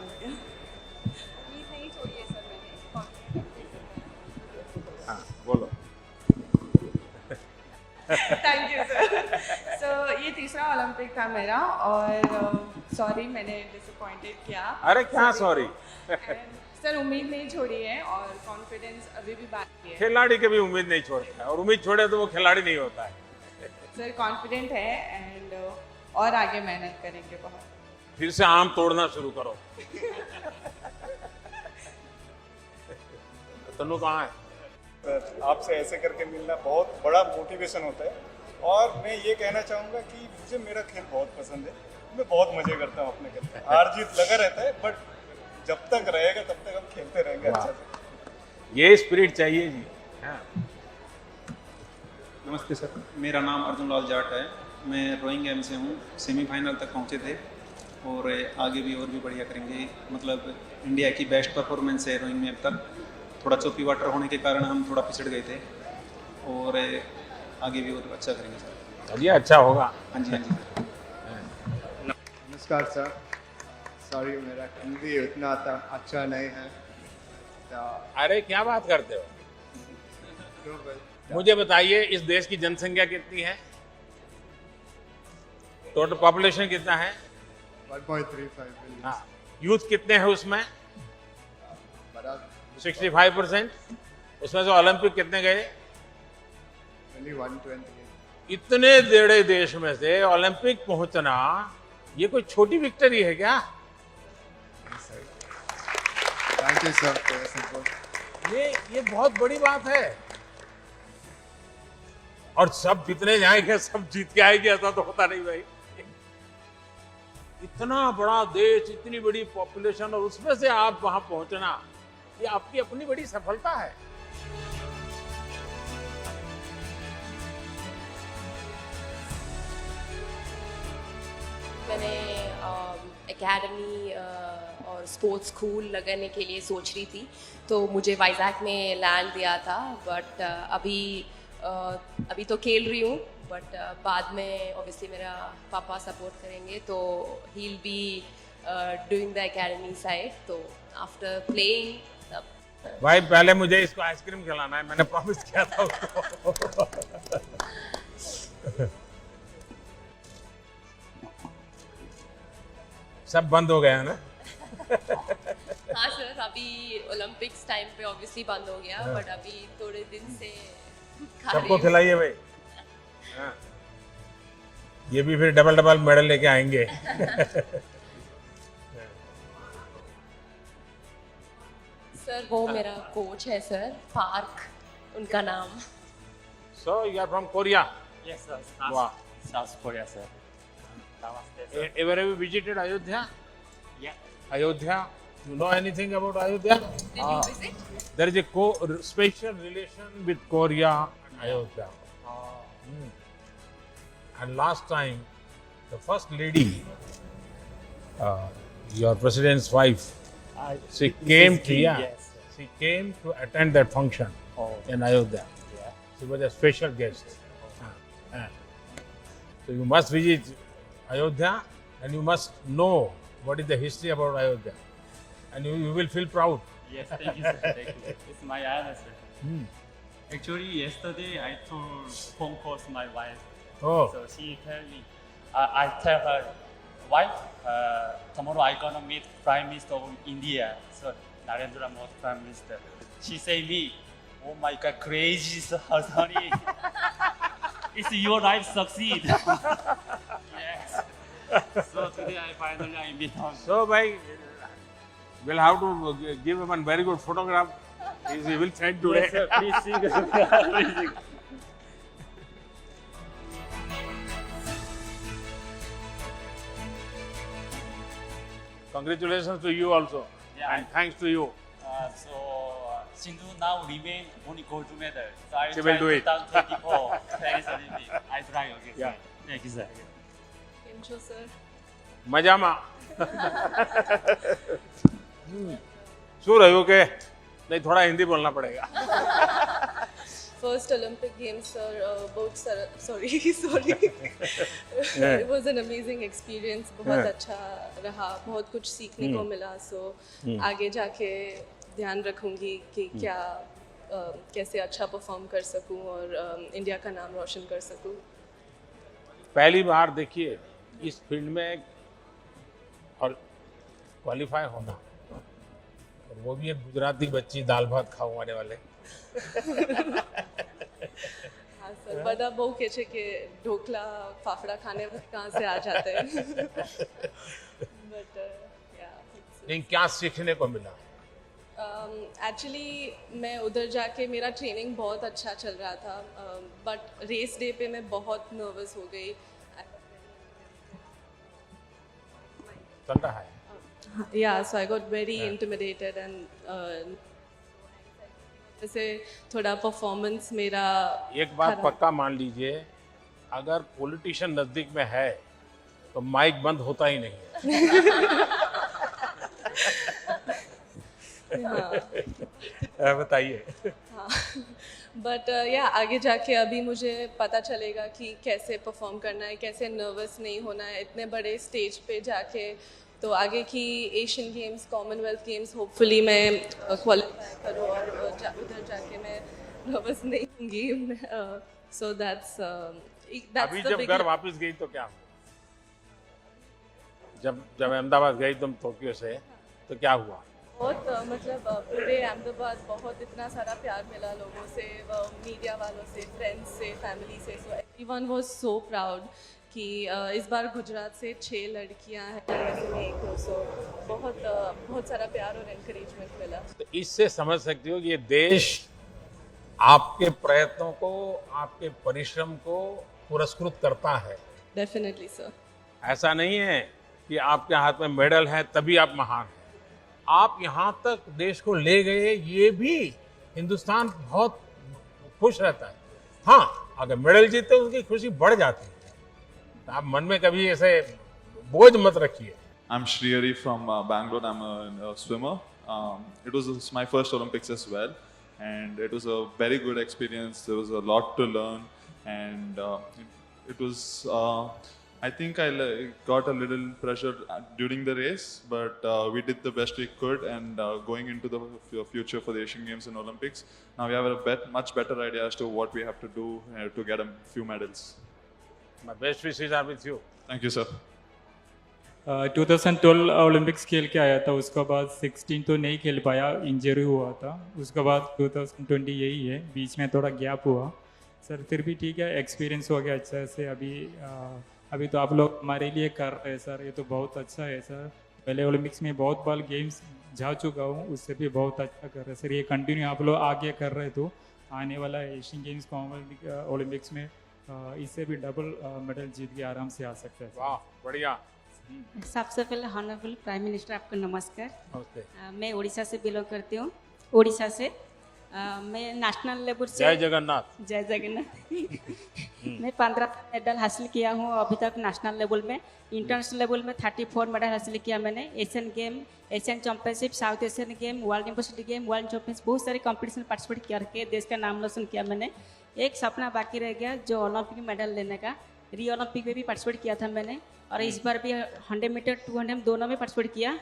Thank you sir. सो ये तीसरा ओलंपिक था मेरा और सॉरी मैंने डिसअपॉइंटेड किया। अरे क्या सॉरी। सर उम्मीद नहीं छोड़ी है और कॉन्फिडेंस अभी भी बाकी है। खिलाड़ी कभी उम्मीद नहीं छोड़ता है और उम्मीद छोड़े तो वो खिलाड़ी नहीं होता है। सर कॉन्फिडेंट है एंड और आगे मेहनत करेंगे बहुत। फिर से आम तोड़ना शुरू करो। तनु कहाँ है? सर आपसे ऐसे करके मिलना बहुत बड़ा मोटिवेशन होता है और मैं ये कहना चाहूँगा कि मुझे मेरा खेल बहुत पसंद है। मैं बहुत मजे करता हूँ अपने खेल में। हार जीत लगा रहता है बट जब तक रहेगा तब तक हम खेलते रहेंगे अच्छा से। ये स्पिरिट चाहिए जी। नमस्ते सर, मेरा नाम अर्जुन लाल जाट है। मैं रोइंग गेम से हूँ। सेमीफाइनल तक पहुँचे थे और आगे भी और भी बढ़िया करेंगे। मतलब इंडिया की बेस्ट परफॉर्मेंस है रोइंग में अब तक। थोड़ा चौकी वाटर होने के कारण हम थोड़ा पिछड़ गए थे और आगे भी और अच्छा करेंगे सर। चलिए अच्छा होगा। हाँ जी हाँ जी। नमस्कार सर, सॉरी मेरा हिंदी उतना अच्छा नहीं है। अरे क्या बात करते हो? मुझे बताइए इस देश की जनसंख्या कितनी है? टोटल पॉपुलेशन कितना है? 1.35 बिलियन। हाँ, यूथ कितने हैं उसमें? 65%। उसमें से ओलंपिक कितने गए? 128। इतने बड़े देश में से ओलंपिक पहुंचना ये कोई छोटी विक्ट्री है क्या? Thank you sir. ये बहुत बड़ी बात है और सब जितने जाएंगे सब जीत के आएंगे ऐसा तो होता नहीं भाई। इतना बड़ा देश, इतनी बड़ी पॉपुलेशन और उसमें से आप वहां पहुंचना ये आपकी अपनी बड़ी सफलता है। मैंने एकेडमी और स्पोर्ट्स स्कूल लगाने के लिए सोच रही थी तो मुझे वाइजैक में लैंड दिया था बट अभी तो खेल रही हूँ बट बाद में ऑब्वियसली मेरा पापा सपोर्ट करेंगे तो he will be doing the academy side. तो आफ्टर प्लेइंग भाई पहले मुझे इसको आइसक्रीम खिलाना है, मैंने प्रॉमिस किया था उसको। सब बंद हो गया ना? हाँ सर, अभी ओलंपिक्स टाइम पे ऑब्वियसली बंद हो गया बट अभी थोड़े दिन से सबको खिलाइए भाई। हाँ। ये भी फिर डबल डबल मेडल लेके आएंगे। सर वो मेरा कोच है सर, पार्क उनका नाम। So you are from Korea? Yes sir. Wow. South Korea sir. Namaste sir. Ever have you visited Ayodhya? Yeah. Ayodhya? You know anything about Ayodhya? Did you visit? There is a special relation with Korea and Ayodhya. And last time, the first lady, your president's wife, she came to Yes. she came to attend that function in Ayodhya. Yeah. She was a special guest. So you must visit Ayodhya and you must know what is the history about Ayodhya. And you will feel proud. Yes, thank you sir. Thank you. It's my honor sir. Actually, yesterday I told phone calls my wife. Oh. So she tell me, I tell her, wife, tomorrow I gonna meet Prime Minister of India. So Narendra Modi Prime Minister. She say me, oh my God, crazy sorry. It's your life succeed. Yes. So today I meet her. So, bhai, we'll have to give him a very good photograph. He will send today. Yes, sir. Please see. Please see. Congratulations to you also. Yeah. And thanks to you. Sindhu now remain only gold medal. So I She try will do it. 2024 Paris Olympic. I try again. Yeah. Thank you, sir. કેમ છો sir? મજામાં. શું રહ્યું કે नहीं थोड़ा हिंदी बोलना पड़ेगा. First Olympic Games, sir. Sorry. It was an amazing experience. बहुत अच्छा रहा. बहुत कुछ सीखने को मिला. So आगे जाके ध्यान रखूंगी कि क्या कैसे अच्छा परफॉर्म कर सकूं और इंडिया का नाम रोशन कर सकूं। पहली बार देखिए इस फील्ड में और क्वालिफाई होना, और वो भी एक गुजराती बच्ची दाल भात खाने वाले। हाँ सर, बड़ा बहु कहे छे कि ढोकला फाफड़ा खाने कहाँ से आ जाते हैं। बट लेकिन क्या सीखने को मिला? एक्चुअली मैं उधर जाके मेरा ट्रेनिंग बहुत अच्छा चल रहा था, बट रेस डे पे मैं बहुत नर्वस हो गई। चल रहा है। Yeah, so I got very intimidated and जैसे थोड़ा परफॉर्मेंस मेरा एक बात पक्का मान लीजिए, अगर पॉलिटिशियन नजदीक में है तो माइक बंद होता ही नहीं है। हाँ। बताइए। हाँ, बट या आगे जाके अभी मुझे पता चलेगा कि कैसे परफॉर्म करना है, कैसे नर्वस नहीं होना है इतने बड़े स्टेज पे जाके। तो आगे की Asian games, Commonwealth games hopefully मैं क्वालिफाई करूँ और उधर जाके मैं नर्वस नहीं होंगी। सो दैट्स अभी जब घर वापस गई तो क्या हुआ? जब अहमदाबाद गई तुम टोक्यो से, तो क्या हुआ? बहुत मतलब पूरे अहमदाबाद बहुत इतना सारा प्यार मिला लोगों से, मीडिया वालों से, फ्रेंड्स से, फैमिली से। So everyone was so proud कि इस बार गुजरात से 6 लड़कियां हैं, मैं एक हूँ। सो बहुत सारा प्यार और एनकरेजमेंट मिला। तो इससे समझ सकते हो कि ये देश आपके प्रयत्नों को, आपके परिश्रम को पुरस्कृत करता है। Definitely sir. ऐसा नहीं है कि आपके हाथ में मेडल है तभी आप महान हैं। आप यहाँ तक देश को ले गए, ये भी हिंदुस्तान बहुत खुश रहता है। हाँ, अगर मेडल जीते उसकी खुशी बढ़ जाती है। तो आप मन में कभी ऐसे बोझ मत रखिए। I'm Shriyari from Bangalore. I'm a swimmer. It was my first Olympics as well, and it was a very good experience. There was a lot to learn, and it was. I think I got a little pressure during the race, but we did the best we could, and going into the future for the Asian Games and Olympics, now we have a much better idea as to what we have to do to get a few medals. My best wishes are with you. Thank you, sir. 2012 Olympics खेल के आया था, उसके बाद 16 तो नहीं खेल पाया, इंजरी हुआ था। उसके बाद 2020 यही है, बीच में थोड़ा गैप हुआ। सर फिर भी ठीक है, एक्सपीरियंस हो गया अच्छा से। अभी तो आप लोग हमारे लिए कर रहे हैं सर, ये तो बहुत अच्छा है सर। पहले ओलंपिक्स में बहुत बार गेम्स जा चुका हूँ, उससे भी बहुत अच्छा कर रहे हैं सर। ये कंटिन्यू आप लोग आगे कर रहे तो आने वाला एशियन गेम्स, कॉमनवेल्थ, ओलंपिक्स में इससे भी डबल मेडल जीत के आराम से आ सकते हैं। वाह, बढ़िया। सबसे पहले ऑनरेबल प्राइम मिनिस्टर आपको नमस्कार। नमस्ते। मैं उड़ीसा से बिलोंग करती हूँ। उड़ीसा से मैं नेशनल लेवल से। जय जगन्नाथ। जय जगन्नाथ। मैं 15 मेडल हासिल किया हूँ अभी तक नेशनल लेवल में। इंटरनेशनल लेवल में 34 मेडल हासिल किया मैंने। Asian game, Asian championship, south Asian game, world university game, world championship, बहुत सारे कंपटीशन पार्टिसिपेट करके देश का नाम रोशन किया मैंने। एक सपना बाकी रह गया जो ओलंपिक मेडल लेने का। रियो ओलंपिक में भी पार्टिसिपेट किया था मैंने, और इस बार भी 100 मीटर 200 दोनों में पार्टिसिपेट किया।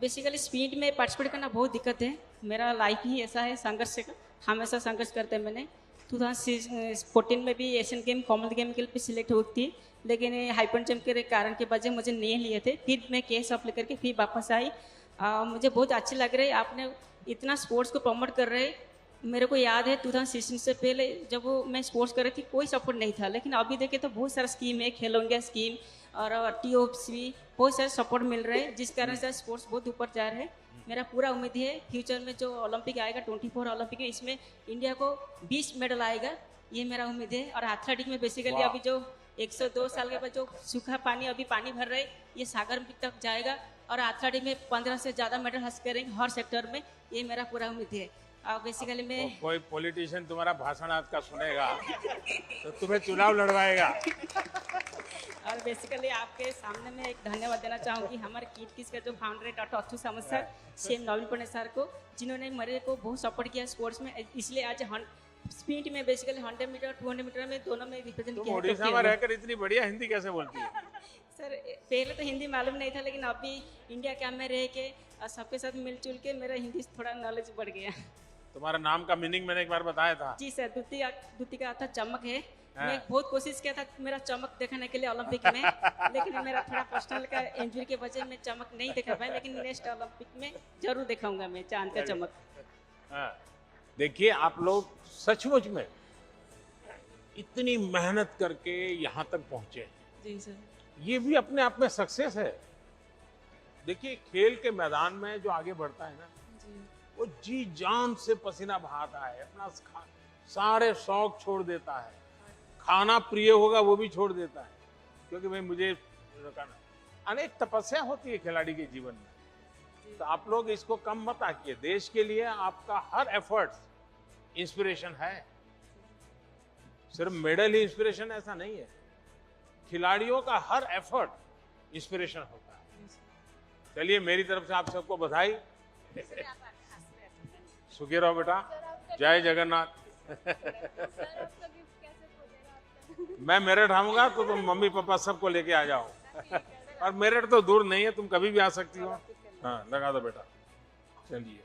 बेसिकली स्पीड में पार्टिसिपेट करना बहुत दिक्कत है। मेरा लाइफ ही ऐसा है, संघर्ष का हमेशा संघर्ष करते हैं। मैंने 2014 में भी एशियन गेम, कॉमनवेल्थ गेम के लिए सिलेक्ट हुई थी, लेकिन हाइपर जंप के कारण के वजह मुझे नहीं लिए थे। फिर मैं केस अप्लाई करके फिर वापस आई। मुझे बहुत अच्छी लग रही है, आपने इतना स्पोर्ट्स को प्रमोट कर रहे। मेरे को याद है 2016 से पहले जब मैं स्पोर्ट्स कर रही थी कोई सपोर्ट नहीं था, लेकिन अभी देखे तो बहुत सारा स्कीम है, खेलो इंडिया स्कीम और TOPS भी बहुत सारे सपोर्ट मिल रहे हैं, जिस कारण से स्पोर्ट्स बहुत ऊपर जा रहे हैं। मेरा पूरा उम्मीद है फ्यूचर में जो ओलंपिक आएगा 24 ओलंपिक में, इसमें इंडिया को 20 मेडल आएगा, ये मेरा उम्मीद है। और एथलेटिक में बेसिकली अभी जो 102 साल के बाद जो सूखा पानी अभी पानी भर रहे, ये सागर तक जाएगा, और एथलेटिक में 15 से ज़्यादा मेडल हासिल करेंगे हर सेक्टर में, ये मेरा पूरा उम्मीद है। बेसिकली मैं कोई पॉलिटिशियन तुम्हारा भाषण आज का सुनेगा तो तुम्हें चुनाव लड़वाएगा। और बेसिकली आपके सामने मैं एक धन्यवाद देना चाहूँगी हमारे किट किस का जो फाउंडर है डॉक्टर अच्युत सामंत सर, सेम नवीन पटनायक सर को, जिन्होंने मेरे को बहुत सपोर्ट किया स्पोर्ट्स में। इसलिए आज स्पीड में बेसिकली 100 मीटर 200 मीटर में दोनों में रिप्रेजेंट किया। ओडिशा में रहकर इतनी बढ़िया हिंदी कैसे बोलती है? सर पहले तो हिंदी मालूम नहीं था, लेकिन अभी इंडिया कैंप में रह के सबके साथ मिलजुल के मेरा हिंदी थोड़ा नॉलेज बढ़ गया। तुम्हारे नाम का मीनिंग मैंने एक बार बताया था। जी सर, द्युति द्युति का अर्थ चमक है। हाँ। मैं बहुत कोशिश किया था मेरा चमक दिखाने के लिए ओलंपिक में, लेकिन मेरा थोड़ा पर्सनल का इंजरी के वजह में चमक नहीं दिखा पाया, लेकिन नेक्स्ट ओलंपिक में जरूर दिखाऊंगा मैं चांद का चमक। हाँ। देखिए आप लोग सचमुच में इतनी मेहनत करके यहाँ तक पहुंचे, जी सर। ये भी अपने आप में सक्सेस है। देखिए खेल के मैदान में जो आगे बढ़ता है ना, वो जी जान से पसीना बहाता है, अपना सारे शौक छोड़ देता है, खाना प्रिय होगा वो भी छोड़ देता है, क्योंकि भाई मुझे अनेक तपस्या होती है खिलाड़ी के जीवन में। तो आप लोग इसको कम मत आकिए। देश के लिए आपका हर एफर्ट इंस्पिरेशन है। सिर्फ मेडल ही इंस्पिरेशन ऐसा नहीं है, खिलाड़ियों का हर एफर्ट इंस्पिरेशन होता है। चलिए मेरी तरफ से आप सबको बधाई। सुखी रहो बेटा, जय जगन्नाथ। मैं मेरठ आऊंगा तो तुम मम्मी पापा सबको लेके आ जाओ, और मेरठ तो दूर नहीं है, तुम कभी भी आ सकती हो। हाँ लगा दो बेटा। चलिए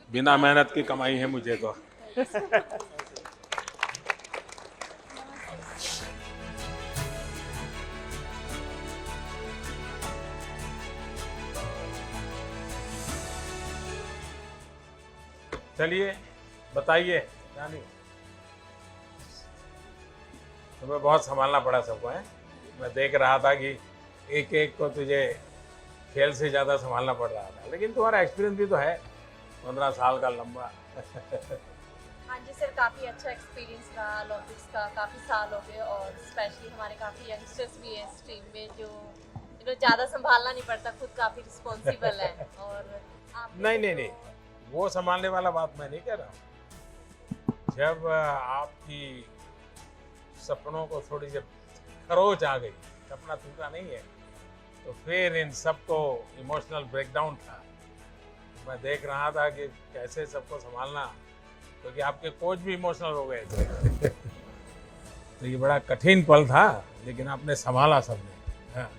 बिना मेहनत की कमाई है मुझे तो। चलिए बताइए रानी, तुम्हें बहुत संभालना पड़ा सबको है। मैं देख रहा था कि एक एक को तुझे खेल से ज़्यादा संभालना पड़ रहा था, लेकिन तुम्हारा एक्सपीरियंस भी तो है 15 साल का लंबा। हाँ जी सर, काफ़ी अच्छा एक्सपीरियंस रहा ओलंपिक्स का। काफ़ी साल हो गए और स्पेशली हमारे काफ़ी यंगस्टर्स भी हैं इस टीम में जो ज़्यादा संभालना नहीं पड़ता, खुद काफ़ी रिस्पॉन्सिबल है। और नहीं, वो संभालने वाला बात मैं नहीं कह रहा हूँ। जब आपकी सपनों को थोड़ी जब खरोच आ गई, सपना टूटा नहीं है, तो फिर इन सबको इमोशनल ब्रेकडाउन था। मैं देख रहा था कि कैसे सबको संभालना, क्योंकि आपके कोच भी इमोशनल हो गए थे। तो ये बड़ा कठिन पल था, लेकिन आपने संभाला सबने। हाँ।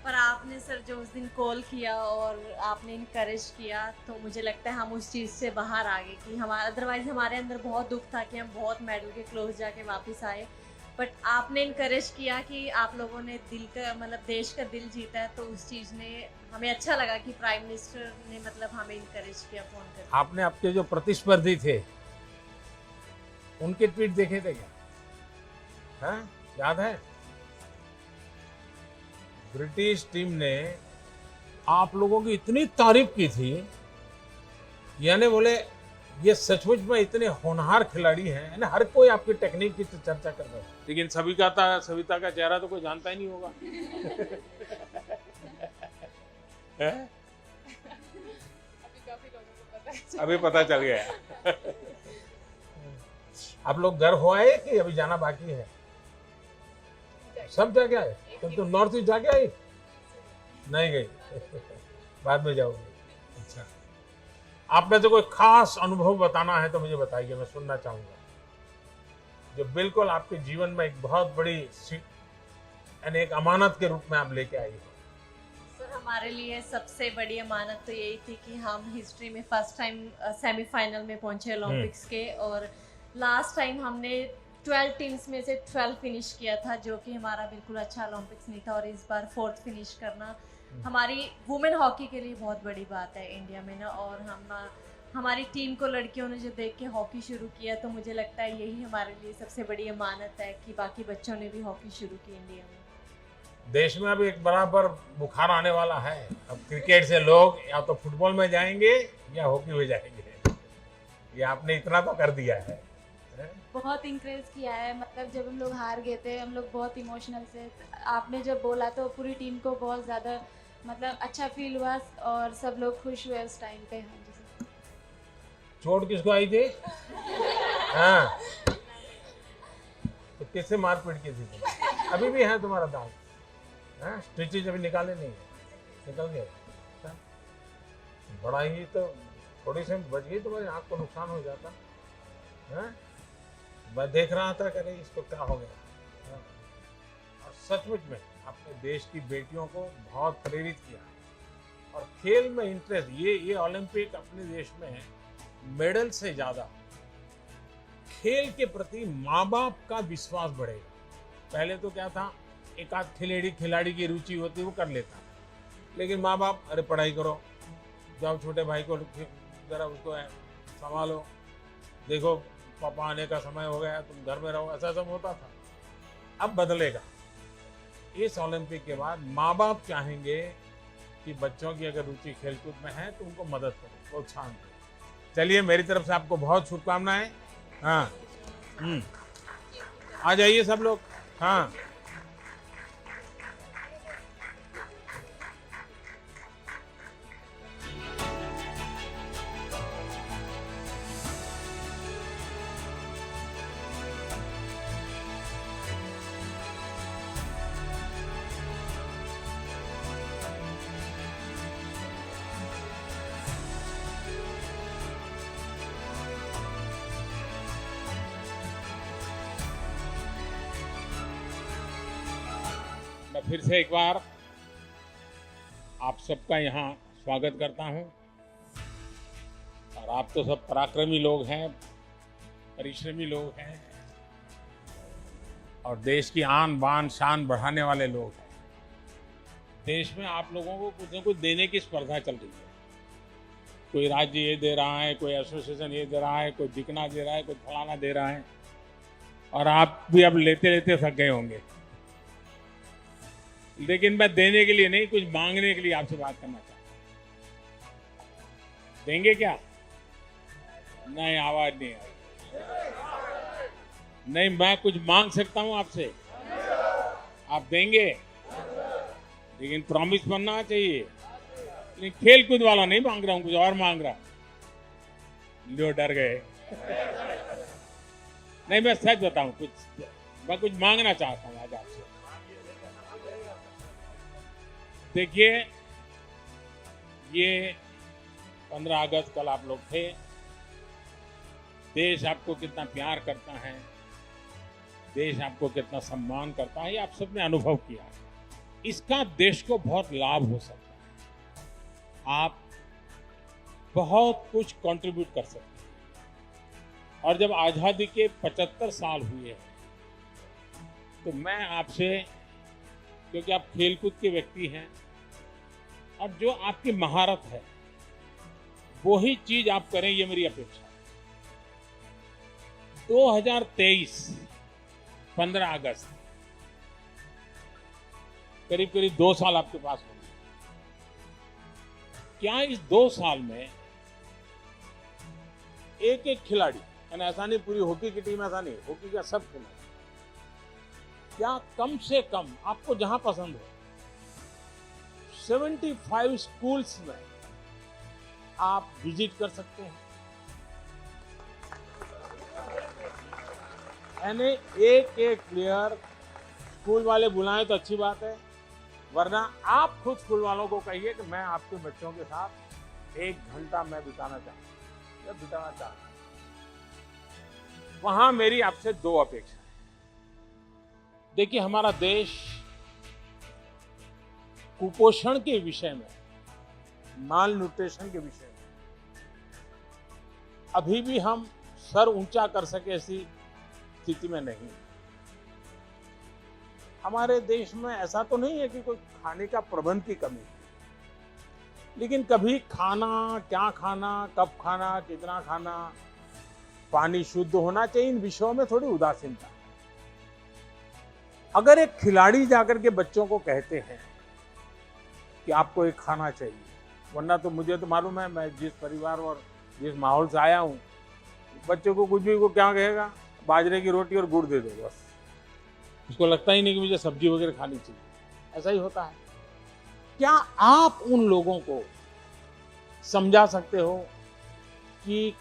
पर आपने सर जो उस दिन कॉल किया और आपने इनकरेज किया, तो मुझे लगता है हम उस चीज़ से बाहर आ गए कि हमारा अदरवाइज हमारे अंदर बहुत दुख था कि हम बहुत मेडल के क्लोज जाके वापस आए। बट आपने इनकरेज किया कि आप लोगों ने दिल का मतलब देश का दिल जीता है, तो उस चीज़ ने हमें अच्छा लगा कि प्राइम मिनिस्टर ने मतलब हमें इनकरेज किया फ़ोन करके। आपने आपके जो प्रतिस्पर्धी थे उनके ट्वीट देखे थे क्या? हाँ याद है? ब्रिटिश टीम ने आप लोगों की इतनी तारीफ की थी, यानी बोले ये सचमुच में इतने होनहार खिलाड़ी हैं, हर कोई आपकी टेक्निक की तो चर्चा कर रहा है। लेकिन सविता का चेहरा तो कोई जानता ही नहीं होगा। अभी पता चल गया। आप लोग घर हो आए कि अभी जाना बाकी है? सब जाके आए? तो नॉर्थ ईस्ट जाके आई? नहीं गई? बाद में जाओगे? अच्छा, आप में से कोई खास अनुभव बताना है तो मुझे बताइए, मैं सुनना चाहूंगा, जो बिल्कुल आपके जीवन में एक बहुत बड़ी यानी एक अमानत के रूप में आप लेके आई हो। सर हमारे लिए सबसे बड़ी अमानत तो यही थी कि हम हिस्ट्री में फर्स्ट टाइम सेमीफाइनल में पहुंचे ओलंपिक्स के, और लास्ट टाइम हमने 12 टीम्स में से 12 फिनिश किया था, जो कि हमारा बिल्कुल अच्छा ओलंपिक्स नहीं था। और इस बार 4th फिनिश करना हमारी वुमेन हॉकी के लिए बहुत बड़ी बात है इंडिया में ना। और हमारी टीम को लड़कियों ने जो देख के हॉकी शुरू किया, तो मुझे लगता है यही हमारे लिए सबसे बड़ी अमानत है कि बाकी बच्चों ने भी हॉकी शुरू की इंडिया में। देश में अब एक बराबर बुखार आने वाला है। अब क्रिकेट से लोग या तो फुटबॉल में जाएंगे या हॉकी में जाएंगे। ये आपने इतना तो कर दिया है। बहुत इंकरेज किया है, मतलब जब हम लोग हार गए थे हम लोग बहुत इमोशनल से, आपने जब बोला तो पूरी टीम को बहुत ज़्यादा मतलब अच्छा फील हुआ और सब लोग खुश हुए उस टाइम पे। हाँ जी सर। चोट किसको आई थी? हाँ, तो किससे मारपीट की थी? अभी भी है तुम्हारा दांत? हाँ, स्टिचेज अभी निकाले नहीं है? निकल गए? बड़ा ही तो थोड़ी सी बच गई, तुम्हारी आँख को नुकसान हो जाता। हाँ? मैं देख रहा था कि नहीं इसको क्या हो गया। और सचमुच में अपने देश की बेटियों को बहुत प्रेरित किया है और खेल में इंटरेस्ट, ये ओलंपिक अपने देश में मेडल से ज्यादा खेल के प्रति माँ बाप का विश्वास बढ़ेगा। पहले तो क्या था, एक आध खिलाड़ी की रुचि होती वो कर लेता, लेकिन माँ बाप अरे पढ़ाई करो, जाओ छोटे भाई को जरा उसको संभालो, देखो पापा आने का समय हो गया, तुम घर में रहो, ऐसा सब होता था। अब बदलेगा। इस ओलंपिक के बाद माँ बाप चाहेंगे कि बच्चों की अगर रुचि खेलकूद में है तो उनको मदद करो, प्रोत्साहन करो। चलिए, मेरी तरफ से आपको बहुत शुभकामनाएं। हाँ, आ जाइए सब लोग। हाँ, मैं फिर से एक बार आप सबका यहाँ स्वागत करता हूँ। और आप तो सब पराक्रमी लोग हैं, परिश्रमी लोग हैं और देश की आन बान शान बढ़ाने वाले लोग हैं। देश में आप लोगों को कुछ न कुछ देने की स्पर्धा चल रही है। कोई राज्य ये दे रहा है, कोई एसोसिएशन ये दे रहा है, कोई दिखना दे रहा है, कोई फलाना दे रहा है, और आप भी अब लेते लेते थक गए होंगे। लेकिन मैं देने के लिए नहीं, कुछ मांगने के लिए आपसे बात करना चाहता हूं। देंगे क्या? नहीं, आवाज नहीं आई। नहीं, मैं कुछ मांग सकता हूं आपसे, आप देंगे, लेकिन प्रॉमिस बनना चाहिए। लेकिन खेल कूद वाला नहीं मांग रहा हूं, कुछ और मांग रहा। लो, डर गए। नहीं, मैं सच बताऊं, मैं कुछ मांगना चाहता हूं आज आपसे। देखिए, ये 15 अगस्त कल आप लोग थे। देश आपको कितना प्यार करता है, देश आपको कितना सम्मान करता है, ये आप सबने अनुभव किया है। इसका देश को बहुत लाभ हो सकता है। आप बहुत कुछ कंट्रीब्यूट कर सकते हैं। और जब आजादी के 75 साल हुए हैं, तो मैं आपसे, क्योंकि आप खेलकूद के व्यक्ति हैं और जो आपकी महारत है वही चीज आप करें, ये मेरी अपेक्षा है। 2023 15 अगस्त, करीब करीब 2 साल आपके पास होंगे। क्या इस 2 साल में एक एक खिलाड़ी, यानी ऐसा नहीं पूरी हॉकी की टीम, ऐसा नहीं, हॉकी का सब खिलाड़ी, क्या कम से कम आपको जहां पसंद हो 75 स्कूल्स में आप विजिट कर सकते हैं? यानी एक एक प्लेयर, स्कूल वाले बुलाएं तो अच्छी बात है, वरना आप खुद स्कूल वालों को कहिए कि मैं आपके बच्चों के साथ 1 घंटा मैं बिताना चाहता हूं। वहां मेरी आपसे 2 अपेक्षा है। देखिए, हमारा देश कुपोषण के विषय में, माल न्यूट्रिशन के विषय में अभी भी हम सर ऊंचा कर सके ऐसी स्थिति में नहीं। हमारे देश में ऐसा तो नहीं है कि कोई खाने का प्रबंध की कमी है, लेकिन कभी खाना, क्या खाना, कब खाना, कितना खाना, पानी शुद्ध होना चाहिए, इन विषयों में थोड़ी उदासीनता। अगर एक खिलाड़ी जाकर के बच्चों को कहते हैं कि आपको एक खाना चाहिए, वरना तो मुझे तो मालूम है, मैं जिस परिवार और जिस माहौल से आया हूँ, बच्चों को कुछ भी को क्या कहेगा, बाजरे की रोटी और गुड़ दे दो बस। उसको लगता ही नहीं कि मुझे सब्जी वगैरह खानी चाहिए। ऐसा ही होता है। क्या आप उन लोगों को समझा सकते हो कि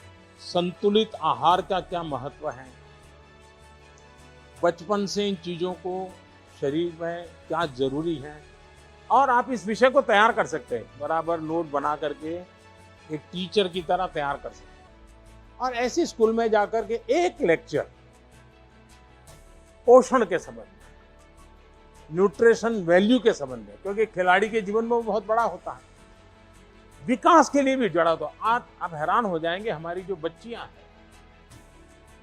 संतुलित आहार का क्या महत्व है? बचपन से इन चीजों को शरीर में क्या जरूरी है, और आप इस विषय को तैयार कर सकते हैं, बराबर नोट बना करके एक टीचर की तरह तैयार कर सकते हैं। और ऐसे स्कूल में जाकर के एक लेक्चर पोषण के संबंध में, न्यूट्रिशन वैल्यू के संबंध में, क्योंकि खिलाड़ी के जीवन में वो बहुत बड़ा होता है, विकास के लिए भी जुड़ा होता है। आज आप हैरान हो जाएंगे, हमारी जो बच्चियां हैं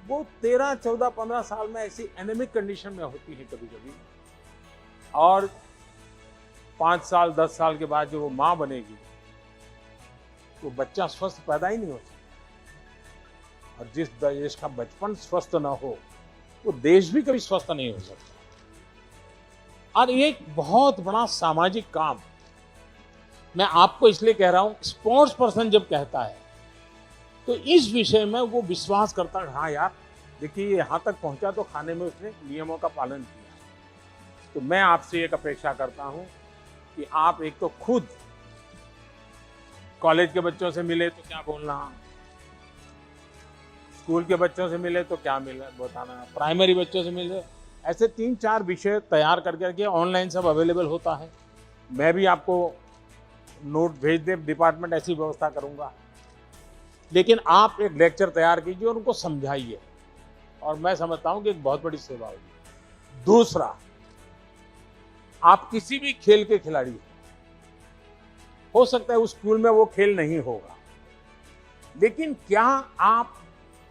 वो 13, 14, 15 साल में ऐसी एनेमिक कंडीशन में होती है कभी कभी, और 5 साल 10 साल के बाद जो वो माँ बनेगी तो बच्चा स्वस्थ पैदा ही नहीं हो सकता। और जिस देश का बचपन स्वस्थ ना हो वो देश भी कभी स्वस्थ नहीं हो सकता। और एक बहुत बड़ा सामाजिक काम मैं आपको इसलिए कह रहा हूं, स्पोर्ट्स पर्सन जब कहता है तो इस विषय में वो विश्वास करता है, हाँ यार देखिए यहाँ तक पहुंचा तो खाने में उसने नियमों का पालन किया। तो मैं आपसे एक अपेक्षा करता हूं कि आप एक तो खुद कॉलेज के बच्चों से मिले तो क्या बोलना, स्कूल के बच्चों से मिले तो क्या मिले बताना, प्राइमरी बच्चों से मिले, ऐसे 3-4 विषय तैयार करके ऑनलाइन सब अवेलेबल होता है। मैं भी आपको नोट भेज दे, डिपार्टमेंट ऐसी व्यवस्था करूंगा। लेकिन आप एक लेक्चर तैयार कीजिए और उनको समझाइए, और मैं समझता हूं कि एक बहुत बड़ी सेवा होगी। दूसरा, आप किसी भी खेल के खिलाड़ी हो सकता है उस स्कूल में वो खेल नहीं होगा, लेकिन क्या आप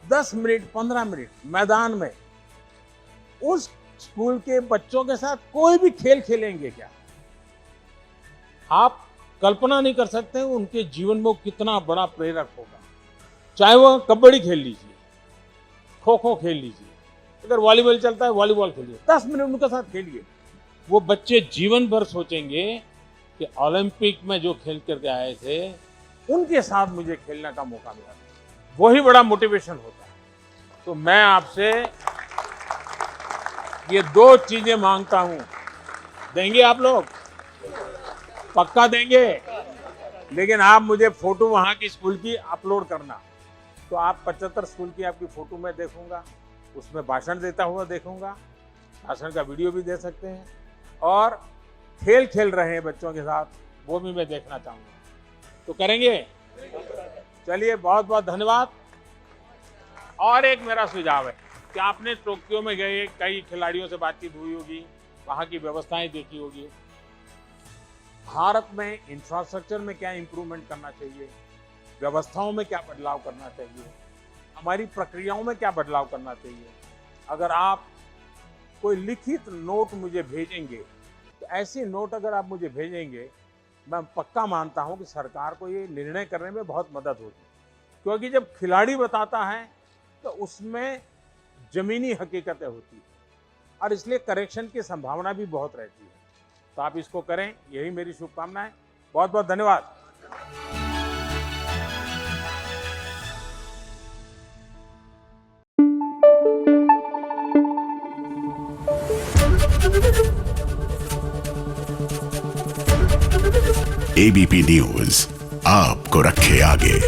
10 मिनट 15 मिनट मैदान में उस स्कूल के बच्चों के साथ कोई भी खेल खेलेंगे क्या? आप कल्पना नहीं कर सकते उनके जीवन में कितना बड़ा प्रेरक होगा। चाहे वो कबड्डी खेल लीजिए, खो खो खेल लीजिए, अगर वॉलीबॉल चलता है वॉलीबॉल खेलिए, 10 मिनट उनके साथ खेलिए। वो बच्चे जीवन भर सोचेंगे कि ओलंपिक में जो खेल करके आए थे उनके साथ मुझे खेलने का मौका मिला। वही बड़ा मोटिवेशन होता है। तो मैं आपसे ये 2 चीजें मांगता हूं, देंगे आप लोग? पक्का देंगे? लेकिन आप मुझे फोटो वहां की स्कूल की अपलोड करना। तो आप 75 स्कूल की आपकी फोटो मैं देखूंगा, उसमें भाषण देता हुआ देखूंगा, भाषण का वीडियो भी दे सकते हैं, और खेल खेल रहे हैं बच्चों के साथ वो भी मैं देखना चाहूंगा। तो करेंगे? चलिए, बहुत बहुत धन्यवाद। और एक मेरा सुझाव है कि आपने टोक्यो में गए, कई खिलाड़ियों से बातचीत हुई होगी, वहाँ की व्यवस्थाएं देखी होगी। भारत में इंफ्रास्ट्रक्चर में क्या इंप्रूवमेंट करना चाहिए, व्यवस्थाओं में क्या बदलाव करना चाहिए, हमारी प्रक्रियाओं में क्या बदलाव करना चाहिए। अगर आप कोई लिखित नोट मुझे भेजेंगे, तो ऐसी नोट अगर आप मुझे भेजेंगे, मैं पक्का मानता हूं कि सरकार को ये निर्णय करने में बहुत मदद होगी। क्योंकि जब खिलाड़ी बताता है तो उसमें जमीनी हकीकतें होती है, और इसलिए करेक्शन की संभावना भी बहुत रहती है। तो आप इसको करें, यही मेरी शुभकामनाएं। बहुत बहुत धन्यवाद। एबीपी न्यूज आपको रखे आगे।